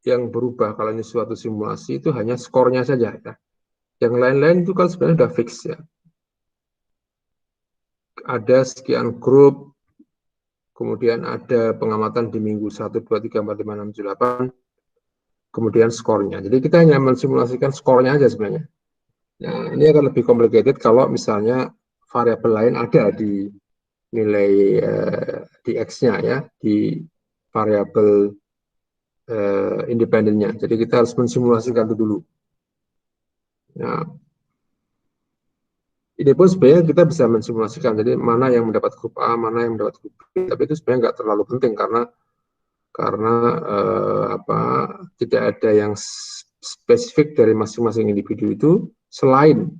yang berubah kalau ini suatu simulasi itu hanya skornya saja ya. Yang lain-lain itu kan sebenarnya sudah fix ya. Ada sekian grup, kemudian ada pengamatan di minggu 1, 2, 3, 4, 5, 6, 7, 8, kemudian skornya. Jadi kita hanya mensimulasikan skornya aja sebenarnya. Nah, ini akan lebih complicated kalau misalnya variabel lain ada di nilai di X-nya ya, di variabel independennya. Jadi kita harus mensimulasikan itu dulu. Nah, ini pun sebenarnya kita bisa mensimulasikan, jadi mana yang mendapat grup A, mana yang mendapat grup B, tapi itu sebenarnya nggak terlalu penting karena tidak ada yang spesifik dari masing-masing individu itu selain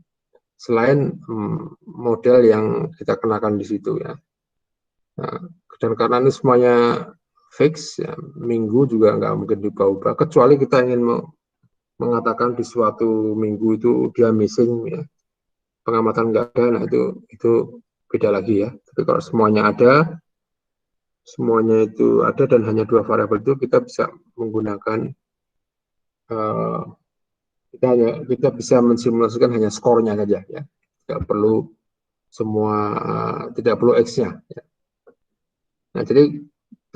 model yang kita kenakan di situ ya. Nah, dan karena ini semuanya fix, ya, minggu juga nggak mungkin diubah-ubah, kecuali kita ingin mengatakan di suatu minggu itu dia missing ya, pengamatan nggak ada, nah itu beda lagi ya. Tapi kalau semuanya itu ada dan hanya 2 variabel itu, kita bisa menggunakan kita bisa mensimulasikan hanya skornya saja ya, tidak perlu tidak perlu X-nya ya. Nah, jadi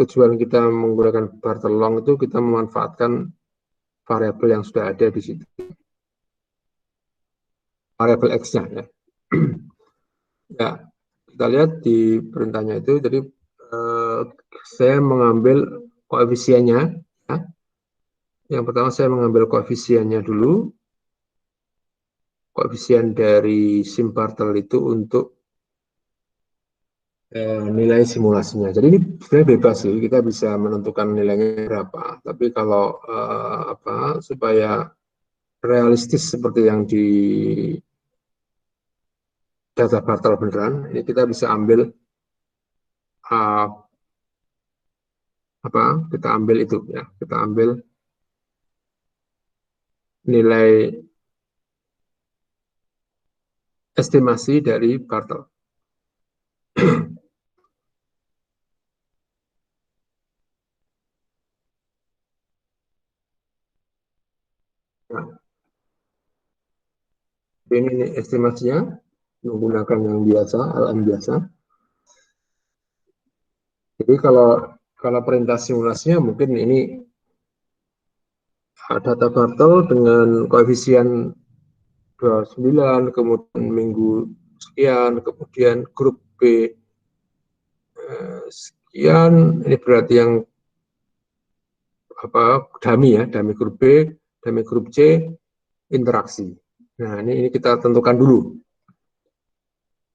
tujuan kita menggunakan Bartelong itu kita memanfaatkan variabel yang sudah ada di situ, variabel X-nya ya. Ya, kita lihat di perintahnya itu, jadi saya mengambil koefisiennya ya. Yang pertama saya mengambil koefisiennya dulu, koefisien dari sim Bartel itu untuk nilai simulasinya. Jadi ini sebenarnya bebas sih, kita bisa menentukan nilainya berapa. Tapi kalau supaya realistis seperti yang di data Bartel beneran, ini kita bisa ambil kita ambil itu ya, kita ambil nilai estimasi dari Bartel. Nah, ini estimasinya menggunakan yang biasa, LM biasa. Jadi kalau perintah simulasinya mungkin ini data Bartel dengan koefisien 29, kemudian minggu sekian, kemudian grup B sekian, ini berarti yang dummy ya, dummy grup B, dummy grup C, interaksi. Nah, ini kita tentukan dulu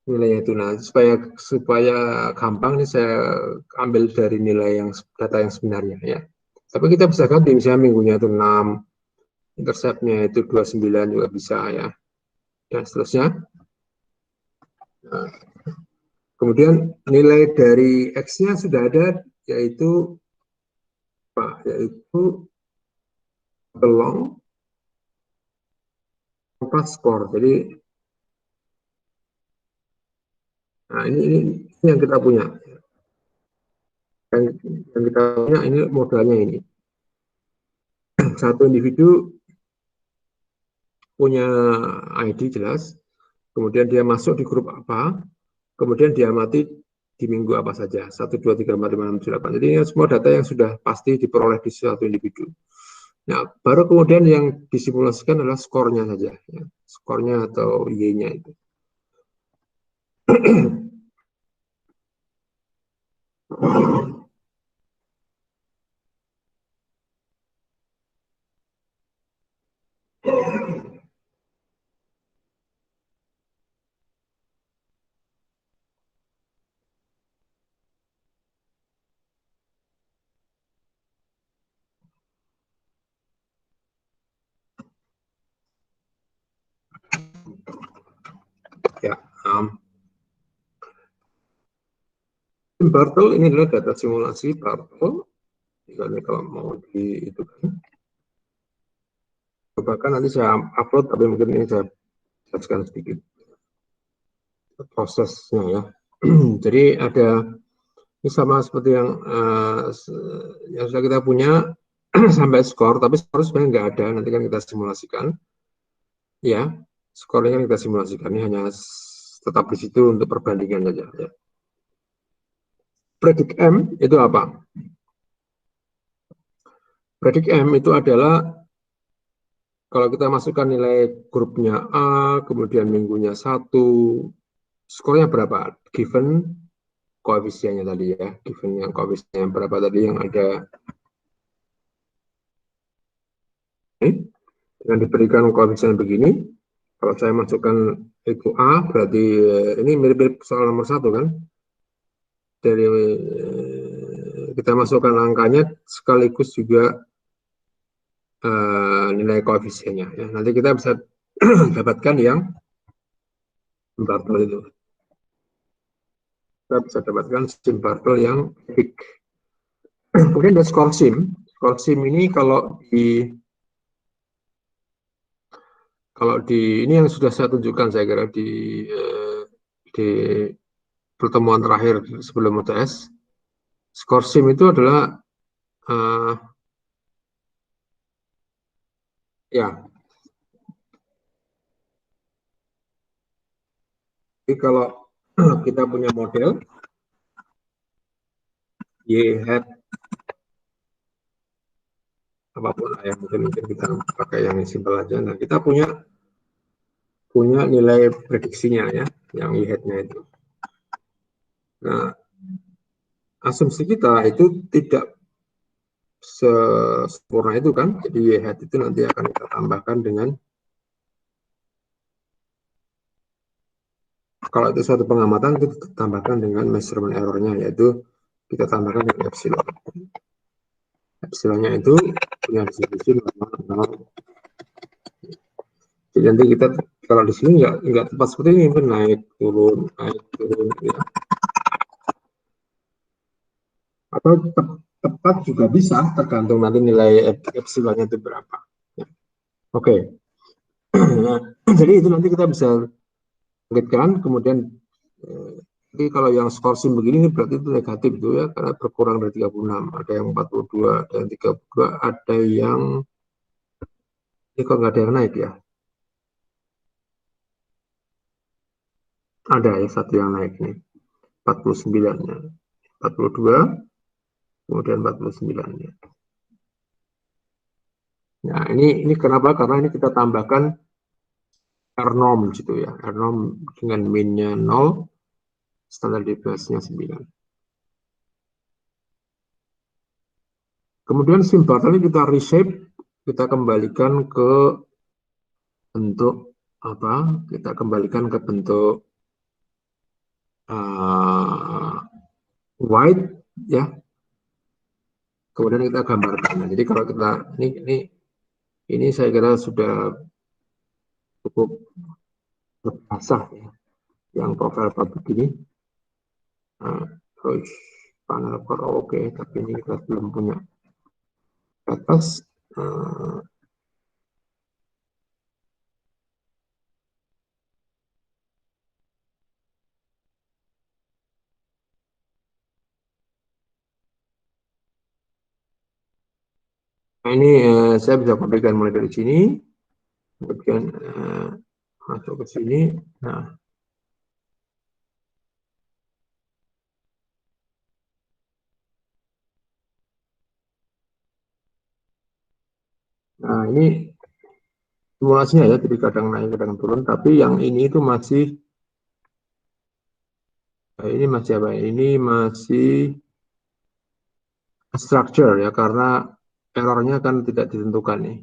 nilainya itu. Nah, supaya gampang nih saya ambil dari nilai yang data yang sebenarnya ya. Tapi kita bisa ganti misalnya minggunya itu 6, interceptnya itu 29 juga bisa ya. Dan seterusnya. Nah, kemudian nilai dari X-nya sudah ada, yaitu long skor. Jadi nah ini yang kita punya. Yang kita punya ini modalnya ini. Satu individu punya ID jelas, kemudian dia masuk di grup apa, kemudian dia mati di minggu apa saja, 1, 2, 3, 4, 5, 6, 7, 8. Jadi ini semua data yang sudah pasti diperoleh di suatu individu. Nah, baru kemudian yang disimulasikan adalah skornya saja, ya. Skornya atau Y-nya itu. Ya, Bartel ini adalah data simulasi Bartel. Misalnya kalau mau di itu kan, bahkan nanti saya upload, tapi mungkin ini saya jelaskan sedikit prosesnya ya. Jadi ada ini sama seperti yang sudah kita punya sampai skor, tapi skor sebenarnya nggak ada. Nanti kan kita simulasikan, ya. Skornya kan kita simulasikan, ini hanya tetap di situ untuk perbandingan saja. Ya. Predik M itu apa? Predik M itu adalah kalau kita masukkan nilai grupnya A, kemudian minggunya 1, skornya berapa? Given koefisiennya tadi ya, given yang koefisiennya berapa tadi yang ada ini, dengan diberikan koefisien begini, kalau saya masukkan itu A, berarti ini mirip-mirip soal nomor 1 kan, dari kita masukkan angkanya sekaligus juga nilai koefisiennya ya. Nanti kita bisa dapatkan yang Bartel itu. Kita bisa dapatkan SIM Bartel yang peak. Kemudian ada skor SIM. Skor SIM ini kalau di ini yang sudah saya tunjukkan saya kira di pertemuan terakhir sebelum UTS. Skor SIM itu adalah ya. Jadi kalau kita punya model Y hat apapun lah ya, mungkin kita pakai yang simpel aja. Nah, kita punya nilai prediksinya ya, yang Y hat-nya itu. Nah, asumsi kita itu tidak sempurna itu kan, jadi Y hat itu nanti akan kita tambahkan dengan, kalau itu suatu pengamatan itu ditambahkan dengan measurement error-nya, yaitu kita tambahkan dengan epsilon. Epsilonnya itu punya distribusi normal. Jadi nanti kita kalau di sini nggak tepat seperti ini, naik turun ya. atau tepat juga bisa, tergantung nanti nilai epsilonnya itu berapa. Ya. Oke, nah, jadi itu nanti kita bisa bangkitkan, kemudian jadi kalau yang skorsing begini berarti itu negatif itu ya, karena berkurang dari 36, ada yang 42, ada yang 32, ada yang ini kok nggak ada yang naik ya, ada ya satu yang naik nih, 49 nya, 42, kemudian 49 nya. Nah ini kenapa? Karena ini kita tambahkan R norm gitu ya, R norm dengan minnya 0, standar deviasinya 9. Kemudian simbol ini kita reshape, kita kembalikan ke bentuk apa? Kita kembalikan ke bentuk white ya. Kemudian kita gambarkan. Jadi kalau kita ini saya kira sudah cukup basah ya, yang profil publik ini. Terus panel core oke, tapi ini kita belum punya atas. Nah ini saya bisa kopikan mulai dari sini, kemudian masuk ke sini. Nah ini simulasinya ya, jadi kadang naik kadang turun, tapi yang ini itu masih ini masih apa? Ini masih structure ya, karena errornya kan tidak ditentukan nih.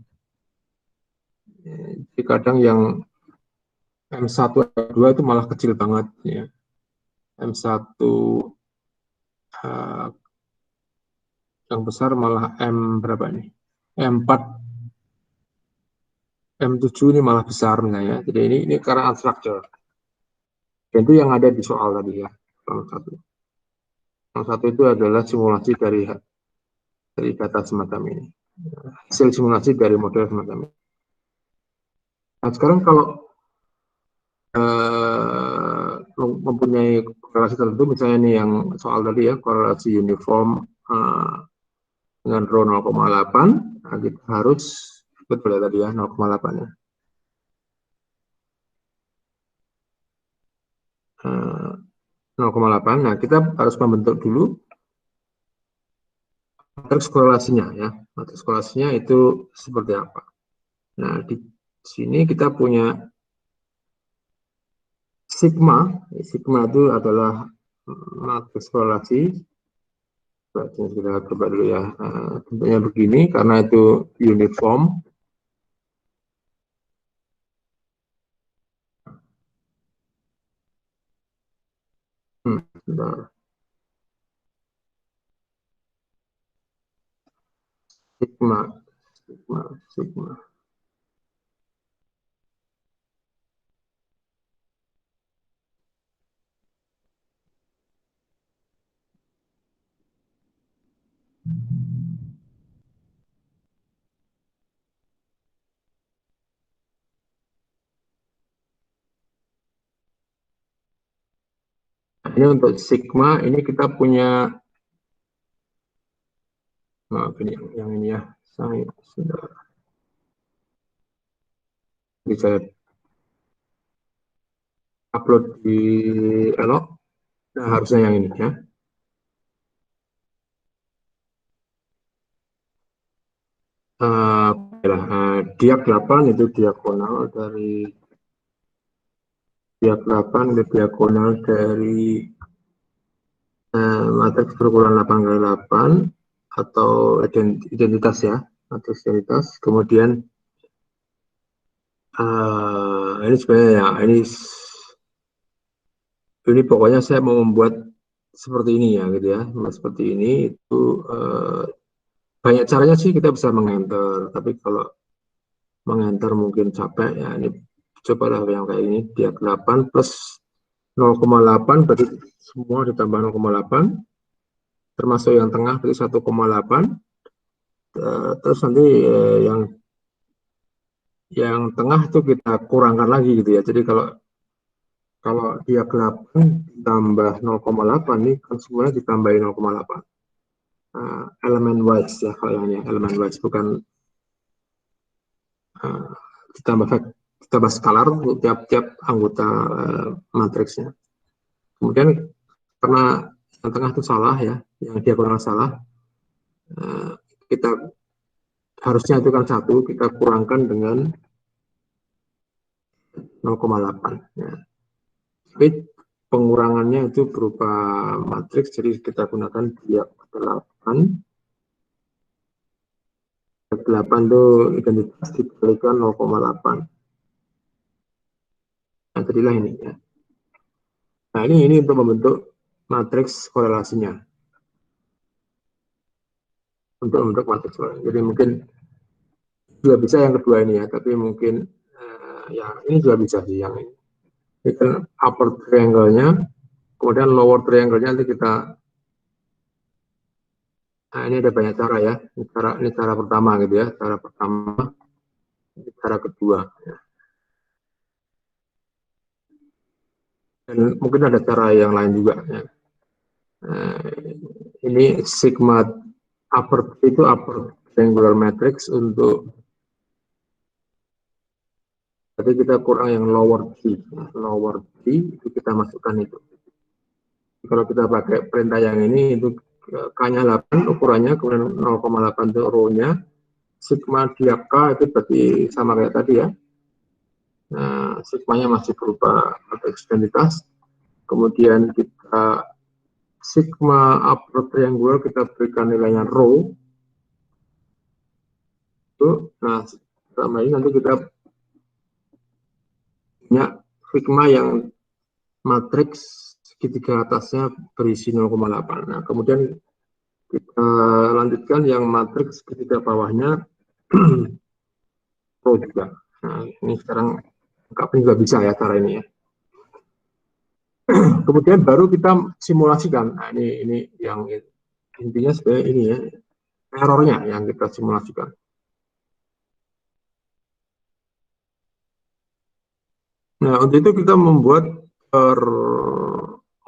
Jadi kadang yang M1 M2 itu malah kecil banget ya. M1 yang besar malah M berapa nih? M4 M7 ini malah besar misalnya. Jadi ini karena unstructured. Dan itu yang ada di soal tadi ya. Yang satu itu adalah simulasi dari data semacam ini. Hasil simulasi dari model semacam ini. Nah sekarang kalau mempunyai korelasi tertentu, misalnya nih yang soal tadi ya, korelasi uniform dengan rho 0,8, nah kita harus betul ya tadi ya 0,8 ya. 0,8. Nah kita harus membentuk dulu matriks korelasinya ya. Matriks korelasinya itu seperti apa. Nah di sini kita punya sigma. Sigma itu adalah matriks korelasi. Kita coba dulu ya. Bentuknya begini karena itu uniform. Bentar. Sigma. Nah, ini untuk sigma, ini kita punya, maaf ini yang ini ya, saya sudah bisa upload di Elok. Nah, harusnya yang ini ya. Diag 8 itu diagonal dari matriks berukuran 8 kali 8 atau identitas ya, matriks identitas. Kemudian ini sebenarnya ya, ini pokoknya saya mau membuat seperti ini ya, gitu ya, seperti ini itu banyak caranya sih kita bisa mengenter, tapi kalau mengenter mungkin capek ya, ini cobalah yang kayak ini, dia 8 plus 0,8 berarti semua ditambah 0,8 termasuk yang tengah itu 1,8. Terus nanti yang tengah itu kita kurangkan lagi gitu ya. Jadi kalau dia 8 tambah 0,8 nih kan semuanya ditambahin 0,8. Elemen wise ya kalau yang elemen wise, bukan ditambah skalar untuk tiap-tiap anggota matriksnya. Kemudian karena yang tengah itu salah ya, yang diagonal salah, kita harusnya itu kan 1, kita kurangkan dengan 0,8 ya. Tapi pengurangannya itu berupa matriks, jadi kita gunakan dia 8. 8 itu identitas diberikan 0,8. Nah, jadilah ini ya. Nah, ini untuk membentuk matriks korelasinya. Untuk matriks korelasi. Jadi mungkin juga bisa yang kedua ini ya, tapi mungkin ya ini juga bisa sih yang ini. Ini kan upper triangle-nya, kemudian lower triangle-nya nanti kita, nah ini ada banyak cara ya. Ini cara pertama gitu ya, cara pertama, ini cara kedua. Ya. Dan mungkin ada cara yang lain juga ya. Ini sigma upper itu upper triangular matrix untuk, jadi kita kurang yang lower T itu kita masukkan itu. Kalau kita pakai perintah yang ini itu K-nya 8 ukurannya, kemudian 0,8 itu rho-nya, sigma dia K itu berarti sama kayak tadi ya. Nah, sigmanya masih berupa identitas. Kemudian kita sigma upper triangular kita berikan nilainya rho. Itu, nah, selama ini nanti kita punya sigma yang matriks segitiga atasnya berisi 0,8. Nah, kemudian kita lanjutkan yang matriks segitiga bawahnya rho juga. Nah, ini sekarang lengkapnya juga bisa ya cara ini ya. Kemudian baru kita simulasikan. Nah, ini yang intinya sebenarnya ini ya, errornya yang kita simulasikan. Nah, untuk itu kita membuat per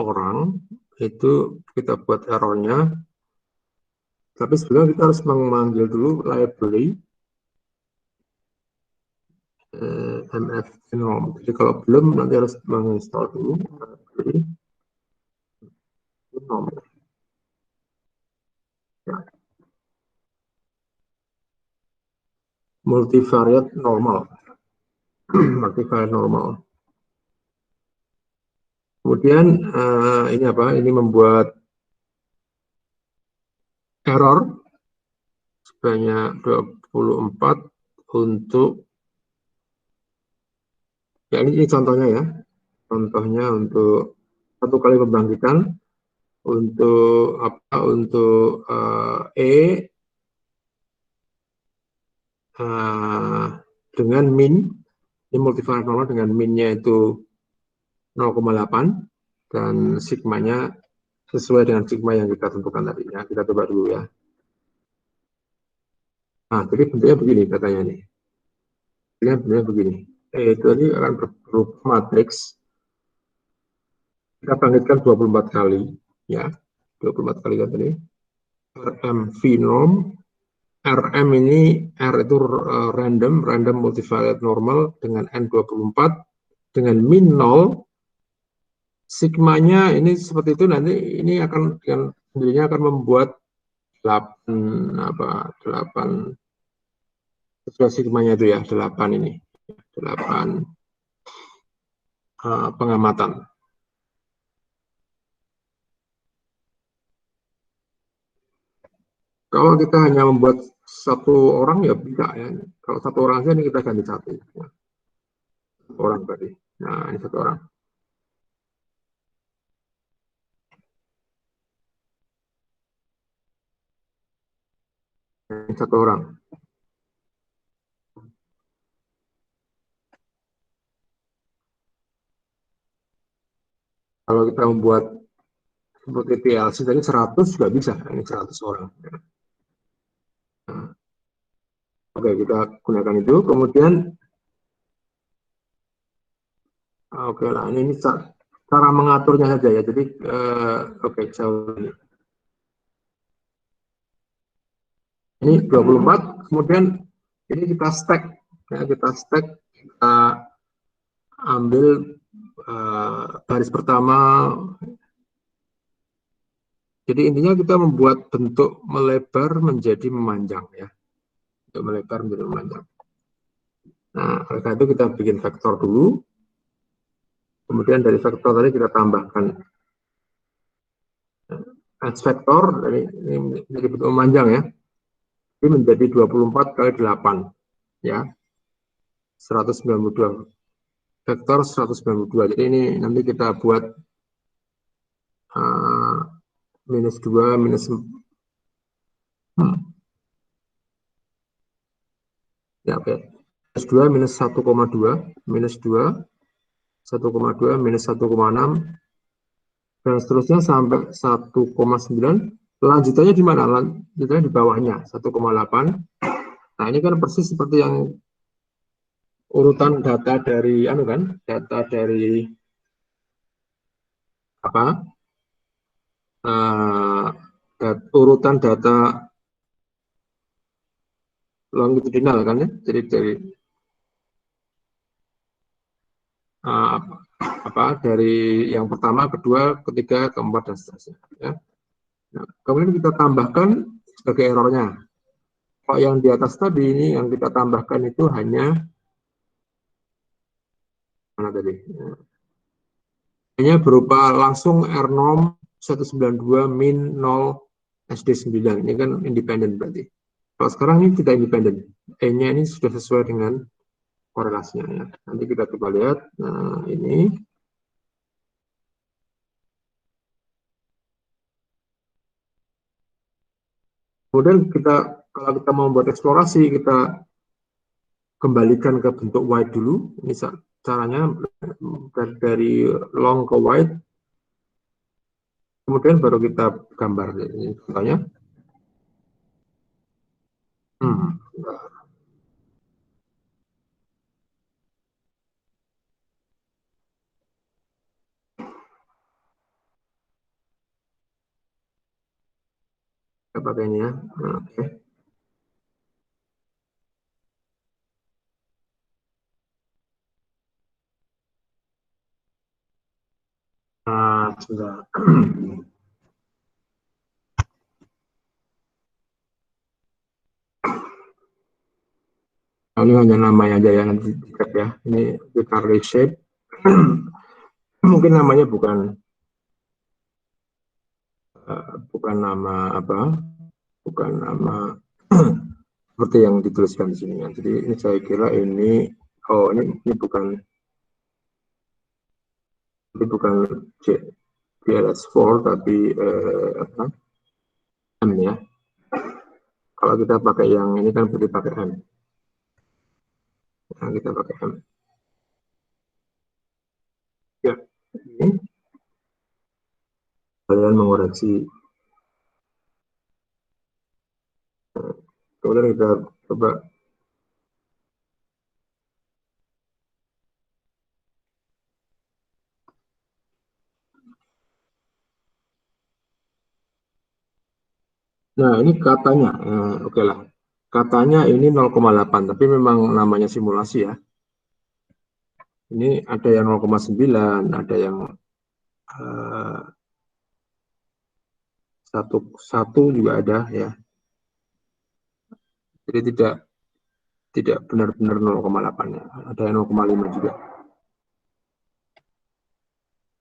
orang, itu kita buat errornya. Tapi sebelumnya kita harus memanggil dulu library mf genome. Jadi kalau belum nanti harus menginstall dulu library genome. Ya. Multivariate normal. Multivariate normal. Kemudian ini apa? Ini membuat error sebanyak 24 untuk, ya ini contohnya ya. Contohnya untuk satu kali pembangkitan untuk apa? Untuk dengan min, ini multivariate normal dengan minnya itu 0,8 dan sigmanya sesuai dengan sigma yang kita tentukan tadi ya. Kita coba dulu ya. Nah, jadi bentuknya begini katanya nih. Bentuknya begini. Itu tadi akan berupa matriks. Kita bangkitkan 24 kali ya. 24 kali kan tadi. RM phenom. RM ini, R itu random multivariate normal dengan N24 dengan min 0. Sigmanya ini seperti itu, nanti ini akan dengan sendirinya akan membuat 8 sesuai sigmanya itu ya, 8 ini. 8 pengamatan. Kalau kita hanya membuat satu orang ya bisa ya. Kalau satu orang saja ini kita ganti satu. Ya. Satu orang tadi. Nah, ini satu orang. Ini satu orang. Kalau kita membuat seperti PLC tadi 100 juga bisa, ini 100 orang. Nah, oke, kita gunakan itu. Kemudian, oke lah, ini cara mengaturnya saja ya. Jadi, oke, jauh ini. Ini 24, kemudian ini kita stack, ya, kita ambil baris pertama. Jadi intinya kita membuat bentuk melebar menjadi memanjang ya, untuk melebar menjadi memanjang. Nah, oleh karena itu kita bikin vektor dulu, kemudian dari vektor tadi kita tambahkan H vektor, ini menjadi bentuk memanjang ya, ini menjadi 24 kali 8 ya, 192 vektor 192. Jadi ini nanti kita buat minus 2 minus ya, oke. Minus 2 minus 1,2 minus 2 1,2 minus 1,6 dan seterusnya sampai 1,9. Lanjutannya di mana? Lanjutannya di bawahnya 1,8. Nah, ini kan persis seperti yang urutan data dari data dari apa? Urutan data longitudinal kan ya. Jadi dari dari yang pertama, kedua, ketiga, keempat dan seterusnya ya. Nah, kemudian kita tambahkan sebagai errornya. Kalau yang di atas tadi ini yang kita tambahkan itu hanya mana tadi? Hanya berupa langsung R0 192 min 0 SD9. Ini kan independen berarti. Kalau sekarang ini tidak independen. E-nya ini sudah sesuai dengan korelasinya ya. Nanti kita coba lihat. Nah, ini kemudian kalau kita mau membuat eksplorasi, kita kembalikan ke bentuk wide dulu. Ini caranya dari long ke wide. Kemudian baru kita gambar. Ini contohnya. Kita pakai ini ya. Nah, oke. Nah, sudah. Nah, ini hanya namanya aja ya, nanti dicek ya. Ini kita reshape. Mungkin namanya bukan nama apa, bukan nama seperti yang dituliskan di sini ya. Jadi ini saya kira ini, ini bukan JLS4 tapi M ya. Kalau kita pakai yang ini kan berarti pakai M. Nah, kita pakai M. Ya, ini kalian mengoreksi. Kemudian kita coba. Nah, ini katanya, oke lah. Katanya ini 0,8, tapi memang namanya simulasi ya. Ini ada yang 0,9, ada yang satu juga ada ya. Jadi tidak benar-benar 0,8 ya. Ada yang 0,5 juga.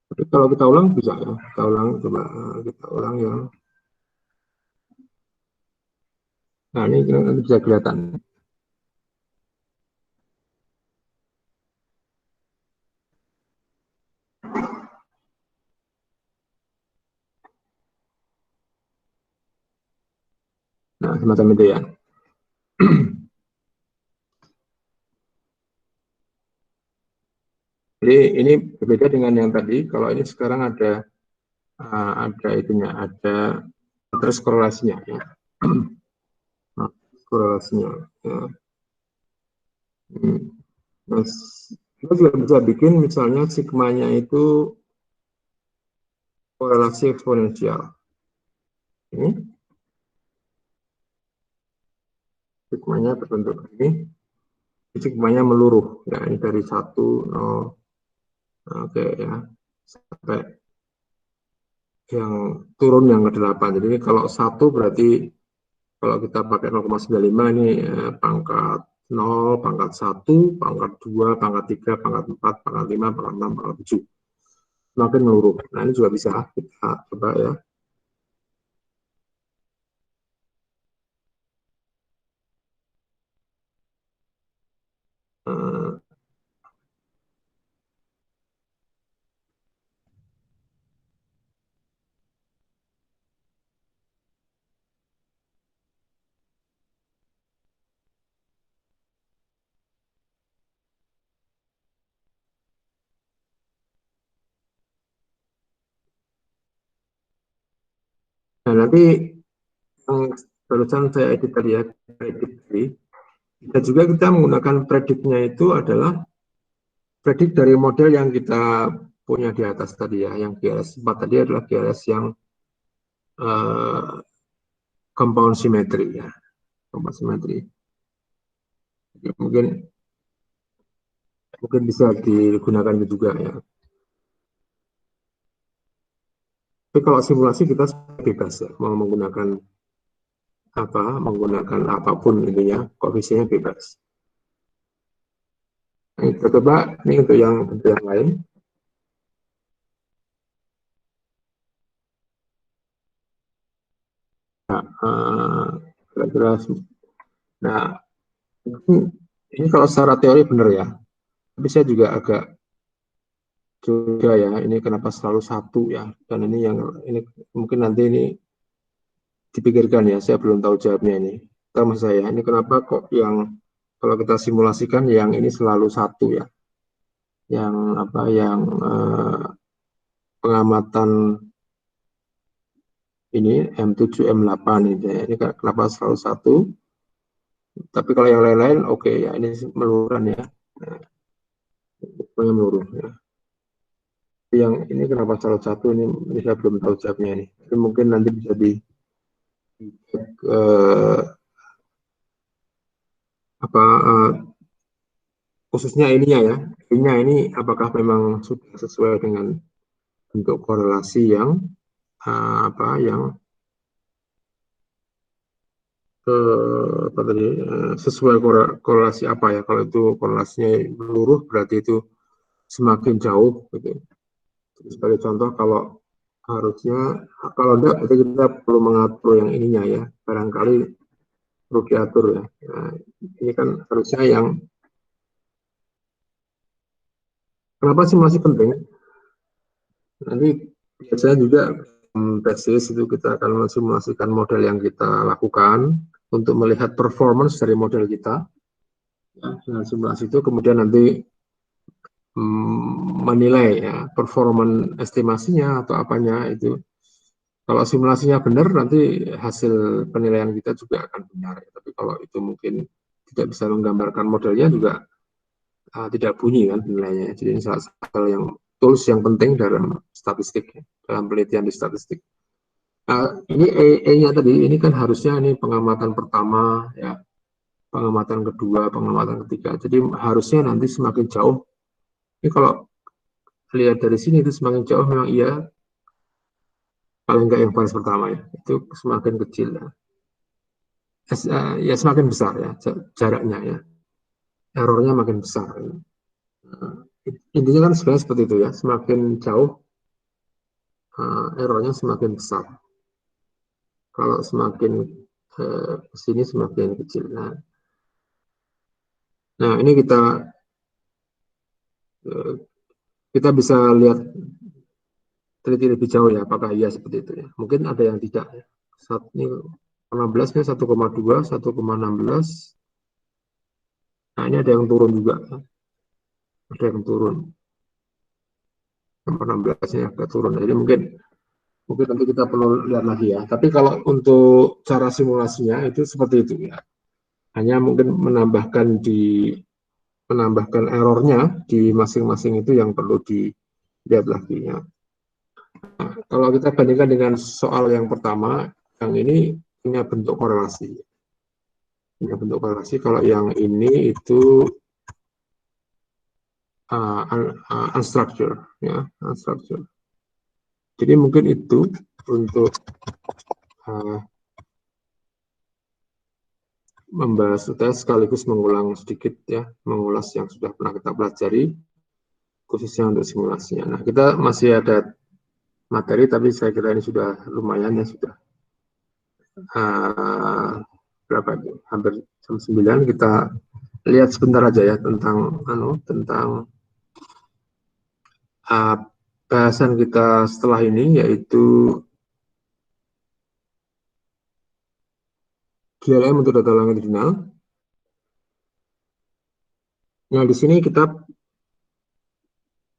Tapi kalau kita ulang bisa ya. Kita ulang, coba kita ulang ya. Nah, ini nanti bisa kelihatan. Nah, semacam itu ya. Jadi ini berbeda dengan yang tadi. Kalau ini sekarang ada ada itunya, ada terus korelasinya ya. Korelasinya ya. Nah, kita juga bisa bikin misalnya sigmanya itu korelasi eksponensial. Ini sigmanya berbentuk ini, sigmanya meluruh. Ya, ini dari 1, 0, oke ya, sampai yang turun yang ke-8. Jadi ini kalau 1 berarti kalau kita pakai 0,95 ini pangkat 0, pangkat 1, pangkat 2, pangkat 3, pangkat 4, pangkat 5, pangkat 6, pangkat 7. Semakin meluruh. Nah, ini juga bisa kita coba ya. Nah, nanti yang barusan saya edit tadi ya, predik tadi. Dan juga kita menggunakan prediknya itu adalah predik dari model yang kita punya di atas tadi ya, yang GLS 4 tadi adalah GLS yang compound symmetry ya, compound symmetry. Jadi mungkin bisa digunakan juga ya. Tapi kalau simulasi kita bebas ya, mau menggunakan apapun intinya, koefisiennya bebas. Nah, kita coba ini untuk yang lain. Nah, nah ini kalau secara teori benar ya, tapi saya juga agak juga ya, ini kenapa selalu 1 ya, dan ini yang ini mungkin nanti ini dipikirkan ya, saya belum tahu jawabnya ini. Sama saya, ini kenapa kok yang kalau kita simulasikan yang ini selalu 1 ya, yang yang pengamatan ini M7 M8 ini kenapa selalu 1, tapi kalau yang lain-lain oke ya, ini meluruhkan ya, meluruh ya. Yang ini kenapa selalu 1 ini saya belum tahu jawabnya ini, tapi mungkin nanti bisa di khususnya ininya ya, ini apakah memang sudah sesuai dengan bentuk korelasi yang yang sesuai korelasi apa ya, kalau itu korelasinya meluruh berarti itu semakin jauh gitu. Sebagai contoh, kalau harusnya kalau enggak berarti kita perlu mengatur yang ininya ya, barangkali perlu diatur ya. Nah, ini kan harusnya yang kenapa sih masih penting? Nanti biasanya juga tesis itu kita akan mensimulasikan model yang kita lakukan untuk melihat performance dari model kita. Ya, dengan simulasi itu kemudian nanti menilai ya performance estimasinya atau apanya itu. Kalau simulasinya benar, nanti hasil penilaian kita juga akan benar. Tapi kalau itu mungkin tidak bisa menggambarkan modelnya juga tidak bunyi kan penilaiannya. Jadi ini salah satu yang tools yang penting dalam statistik, dalam penelitian di statistik. Ini E-nya tadi, ini kan harusnya ini pengamatan pertama, ya, pengamatan kedua, pengamatan ketiga. Jadi harusnya nanti semakin jauh. Ini kalau lihat dari sini itu semakin jauh memang iya, paling enggak yang baris pertama ya, itu semakin kecil ya. Ya semakin besar ya jaraknya ya, errornya makin besar. Intinya kan sebenarnya seperti itu ya, semakin jauh errornya semakin besar. Kalau semakin ke sini semakin kecil. Nah ini kita bisa lihat teliti lebih jauh ya, apakah iya seperti itu ya. Mungkin ada yang tidak ya. Saat ini 16 nya 1,2, 1,16. Nah ini ada yang turun juga ya. Ada yang turun. 16 nya agak turun. Jadi mungkin Mungkin nanti kita perlu lihat lagi ya. Tapi kalau untuk cara simulasinya itu seperti itu ya. Hanya mungkin menambahkan errornya di masing-masing itu yang perlu dilihat lagi ya. Nah, kalau kita bandingkan dengan soal yang pertama, yang ini punya bentuk korelasi. Punya bentuk korelasi. Kalau yang ini itu unstructured, ya, unstructured. Jadi mungkin itu untuk membahas UTS sekaligus mengulang sedikit ya, mengulas yang sudah pernah kita pelajari, khususnya untuk simulasinya. Nah, kita masih ada materi, tapi saya kira ini sudah lumayan ya, sudah berapa itu? Hampir jam 9. Kita lihat sebentar aja ya tentang bahasan kita setelah ini, yaitu GLM untuk data longitudinal. Nah, di sini kita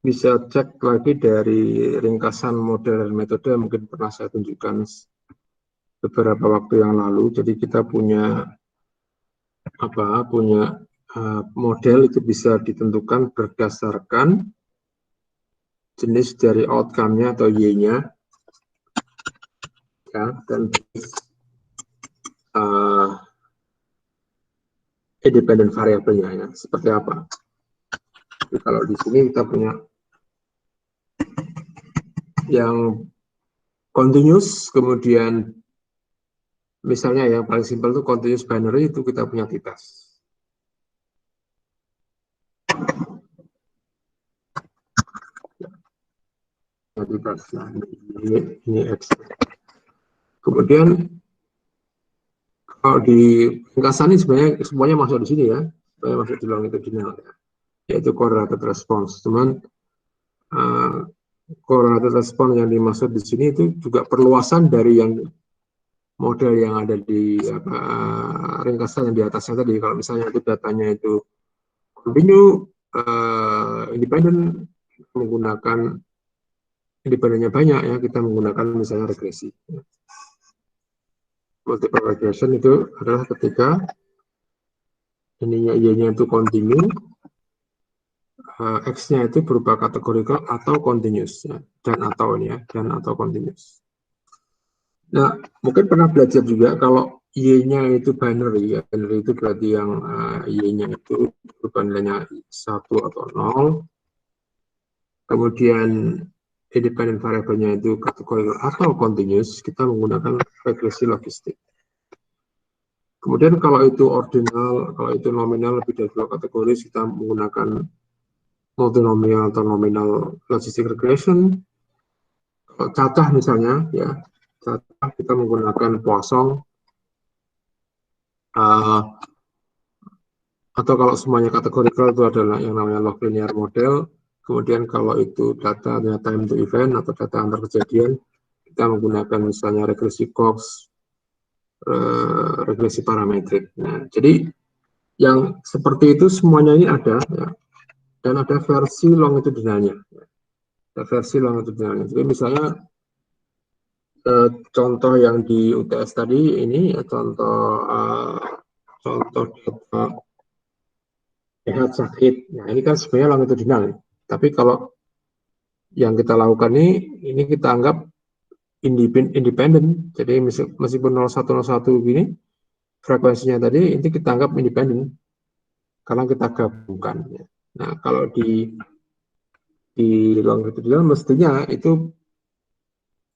bisa cek lagi dari ringkasan model dan metode yang mungkin pernah saya tunjukkan beberapa waktu yang lalu. Jadi kita punya model itu bisa ditentukan berdasarkan jenis dari outcome-nya atau Y-nya, ya, dan independent variabelnya ya, seperti apa. Jadi kalau di sini kita punya yang continuous, kemudian misalnya yang paling simpel itu continuous binary, itu kita punya titas. Nah, ini X. Kemudian kalau di ringkasan ini sebenarnya semuanya masuk di sini ya, semuanya masuk di longitudinal ya, yaitu correlated response. Cuman correlated response yang dimaksud di sini itu juga perluasan dari yang model yang ada di ringkasan yang di atasnya tadi. Kalau misalnya itu datanya itu continue, independen, menggunakan independennya banyak ya, kita menggunakan misalnya regresi. Multiple regression itu adalah ketika ininya Y-nya itu continue, X-nya itu berupa kategorikal atau continuous ya, dan atau ini ya, dan atau continuous. Nah, mungkin pernah belajar juga kalau Y-nya itu binary ya, binary itu berarti yang Y-nya itu berupa nilainya 1 atau 0, kemudian independent variabelnya itu kategorikal atau continuous, kita menggunakan regresi logistik. Kemudian kalau itu ordinal, kalau itu nominal lebih dari 2 kategori, kita menggunakan multinomial atau nominal logistic regression. Kalau cacah misalnya, ya cacah kita menggunakan Poisson, atau kalau semuanya kategorikal itu adalah yang namanya log linear model. Kemudian kalau itu data time to event atau data antar kejadian, kita menggunakan misalnya regresi Cox, regresi parametrik. Nah, jadi yang seperti itu semuanya ini ada, ya, dan ada versi longitudinalnya. Ada versi longitudinalnya. Jadi misalnya contoh yang di UTS tadi ini contoh data sehat sakit. Nah, ini kan sebenarnya longitudinal. Tapi kalau yang kita lakukan ini kita anggap independen. Jadi meskipun 0101 gini, frekuensinya tadi ini kita anggap independen karena kita gabungkan. Nah, kalau di longitudinal mestinya itu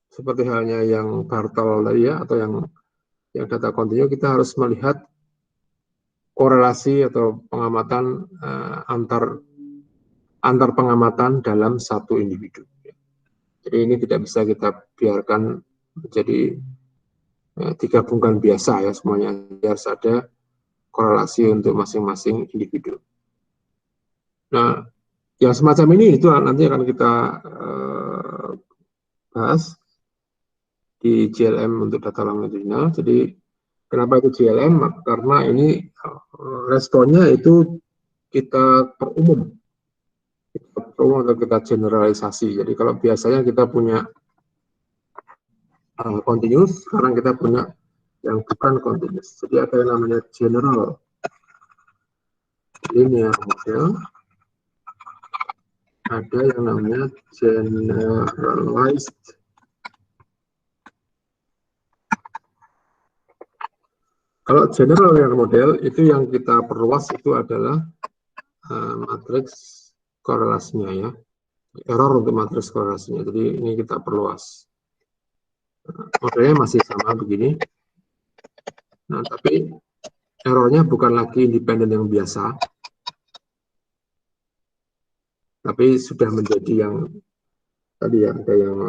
seperti halnya yang Bartel tadi ya, atau yang data kontinu, kita harus melihat korelasi atau pengamatan antar pengamatan dalam satu individu. Jadi ini tidak bisa kita biarkan menjadi digabungkan biasa ya semuanya, harus ada korelasi untuk masing-masing individu. Nah, yang semacam ini itu nanti akan kita bahas di GLM untuk data longitudinal. Jadi kenapa itu GLM? Karena ini responnya itu kita perumum atau kita generalisasi. Jadi kalau biasanya kita punya continuous, sekarang kita punya yang bukan continuous. Jadi ada yang namanya general linear model, ada yang namanya generalized Kalau general linear model itu yang kita perluas itu adalah matriks korelasinya ya. Error untuk matriks korelasinya. Jadi ini kita perluas. Modelnya masih sama begini. Nah, tapi errornya bukan lagi independen yang biasa, tapi sudah menjadi yang tadi ya, ada yang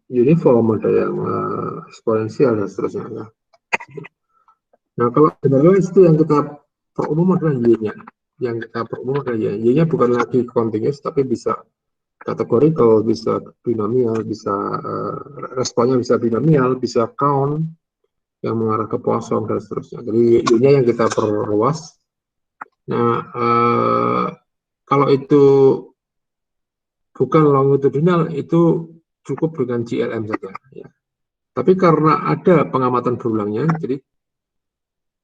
uniform, ada yang eksponensial dan seterusnya ya. Nah, kalau generalize itu yang kita perumum adalah Y-nya. Yang kita perumum adalah Y. Y-nya bukan lagi continuous, tapi bisa kategorikal, bisa binomial, bisa responnya bisa binomial, bisa count yang mengarah ke kosong dan seterusnya. Jadi Y-nya yang kita perluas. Nah, kalau itu bukan longitudinal, itu cukup dengan GLM saja. Ya. Tapi karena ada pengamatan berulangnya, jadi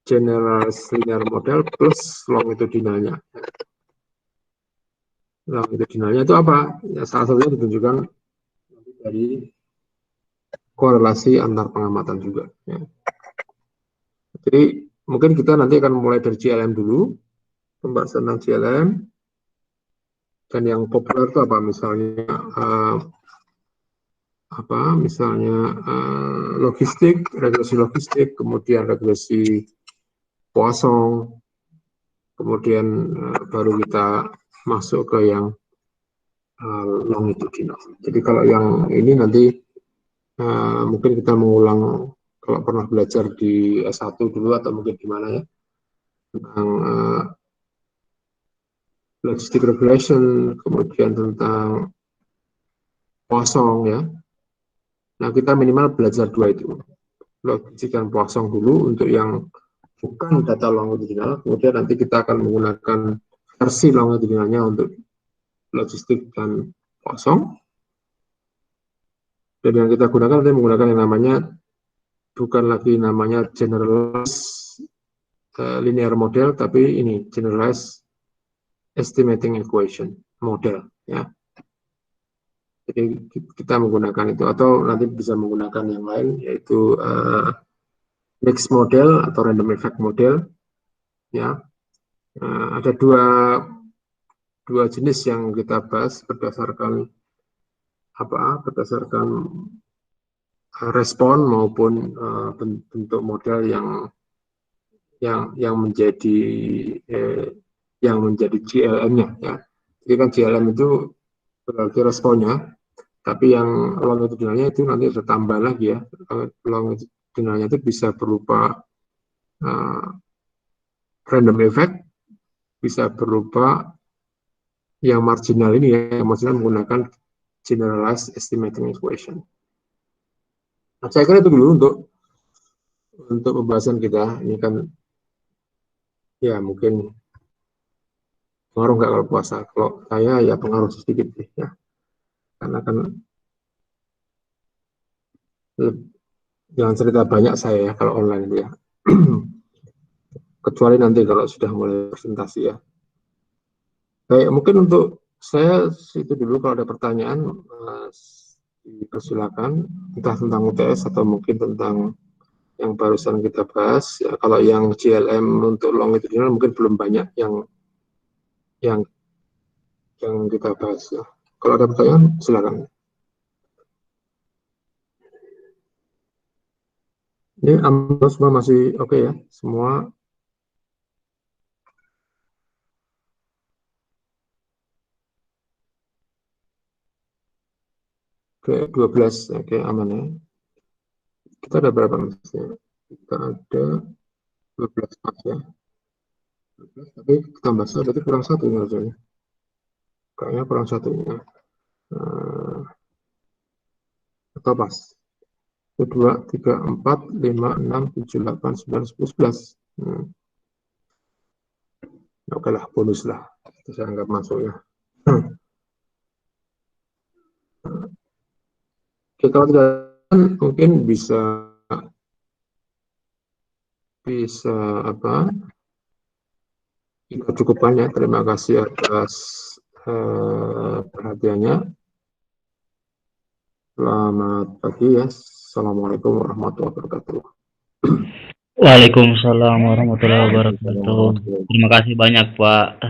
generalized linear model plus longitudinalnya. Longitudinalnya itu apa? Ya, salah satunya ditunjukkan dari korelasi antar pengamatan juga. Ya. Jadi mungkin kita nanti akan mulai dari GLM dulu, pembahasan tentang GLM, dan yang populer itu apa? Misalnya logistik, regresi logistik, kemudian regresi Poisson, kemudian baru kita masuk ke yang longitudinal. Jadi kalau yang ini nanti mungkin kita mengulang kalau pernah belajar di S1 dulu atau mungkin di mana ya, tentang logistic regression, kemudian tentang Poisson ya. Nah, kita minimal belajar dua itu. Logistik dan Poisson dulu untuk yang bukan data longitudinal, kemudian nanti kita akan menggunakan versi longitudinalnya untuk logistik dan Poisson. Dan yang kita gunakan nanti menggunakan yang namanya bukan lagi namanya generalized linear model, tapi ini generalized estimating equation model ya. Jadi kita menggunakan itu atau nanti bisa menggunakan yang lain yaitu mixed model atau random effect model ya. Ada dua jenis yang kita bahas berdasarkan respon maupun bentuk model yang menjadi GLM-nya ya. Jadi kan GLM itu berarti responnya, tapi yang longitudinalnya itu nanti ada tambah lagi ya. Longitudinalnya itu bisa berupa random effect, bisa berupa yang marginal ini ya, yang marginal menggunakan generalized estimating equation. Nah, saya kira itu dulu untuk pembahasan kita. Ini kan ya mungkin pengaruh nggak kalau puasa. Kalau saya ya pengaruh sedikit ya. Karena kan jangan cerita banyak saya ya kalau online itu ya. Kecuali nanti kalau sudah mulai presentasi ya. Baik, mungkin untuk saya itu dulu kalau ada pertanyaan dipersilakan entah tentang UTS atau mungkin tentang yang barusan kita bahas. Ya, kalau yang GLM untuk longitudinal mungkin belum banyak yang kita bahas ya. Kalau ada pertanyaan silakan. Ini semua masih oke ya, semua. Oke, 12, oke aman ya. Kita ada berapa masnya? Kita ada 12 mas ya. 12, tapi tambah satu, berarti kurang satu ini harusnya. Kayaknya kurang satu ya. Atau pas? 2, 3, 4, 5, 6, 7, 8, 9, 10, 11. Oke lah, bonus lah. Itu saya anggap masuk ya. Ya, kalau tidak mungkin bisa apa? Kita cukupkan ya. Terima kasih atas perhatiannya. Selamat pagi ya. Assalamualaikum warahmatullahi wabarakatuh. Waalaikumsalam warahmatullahi wabarakatuh. Terima kasih banyak Pak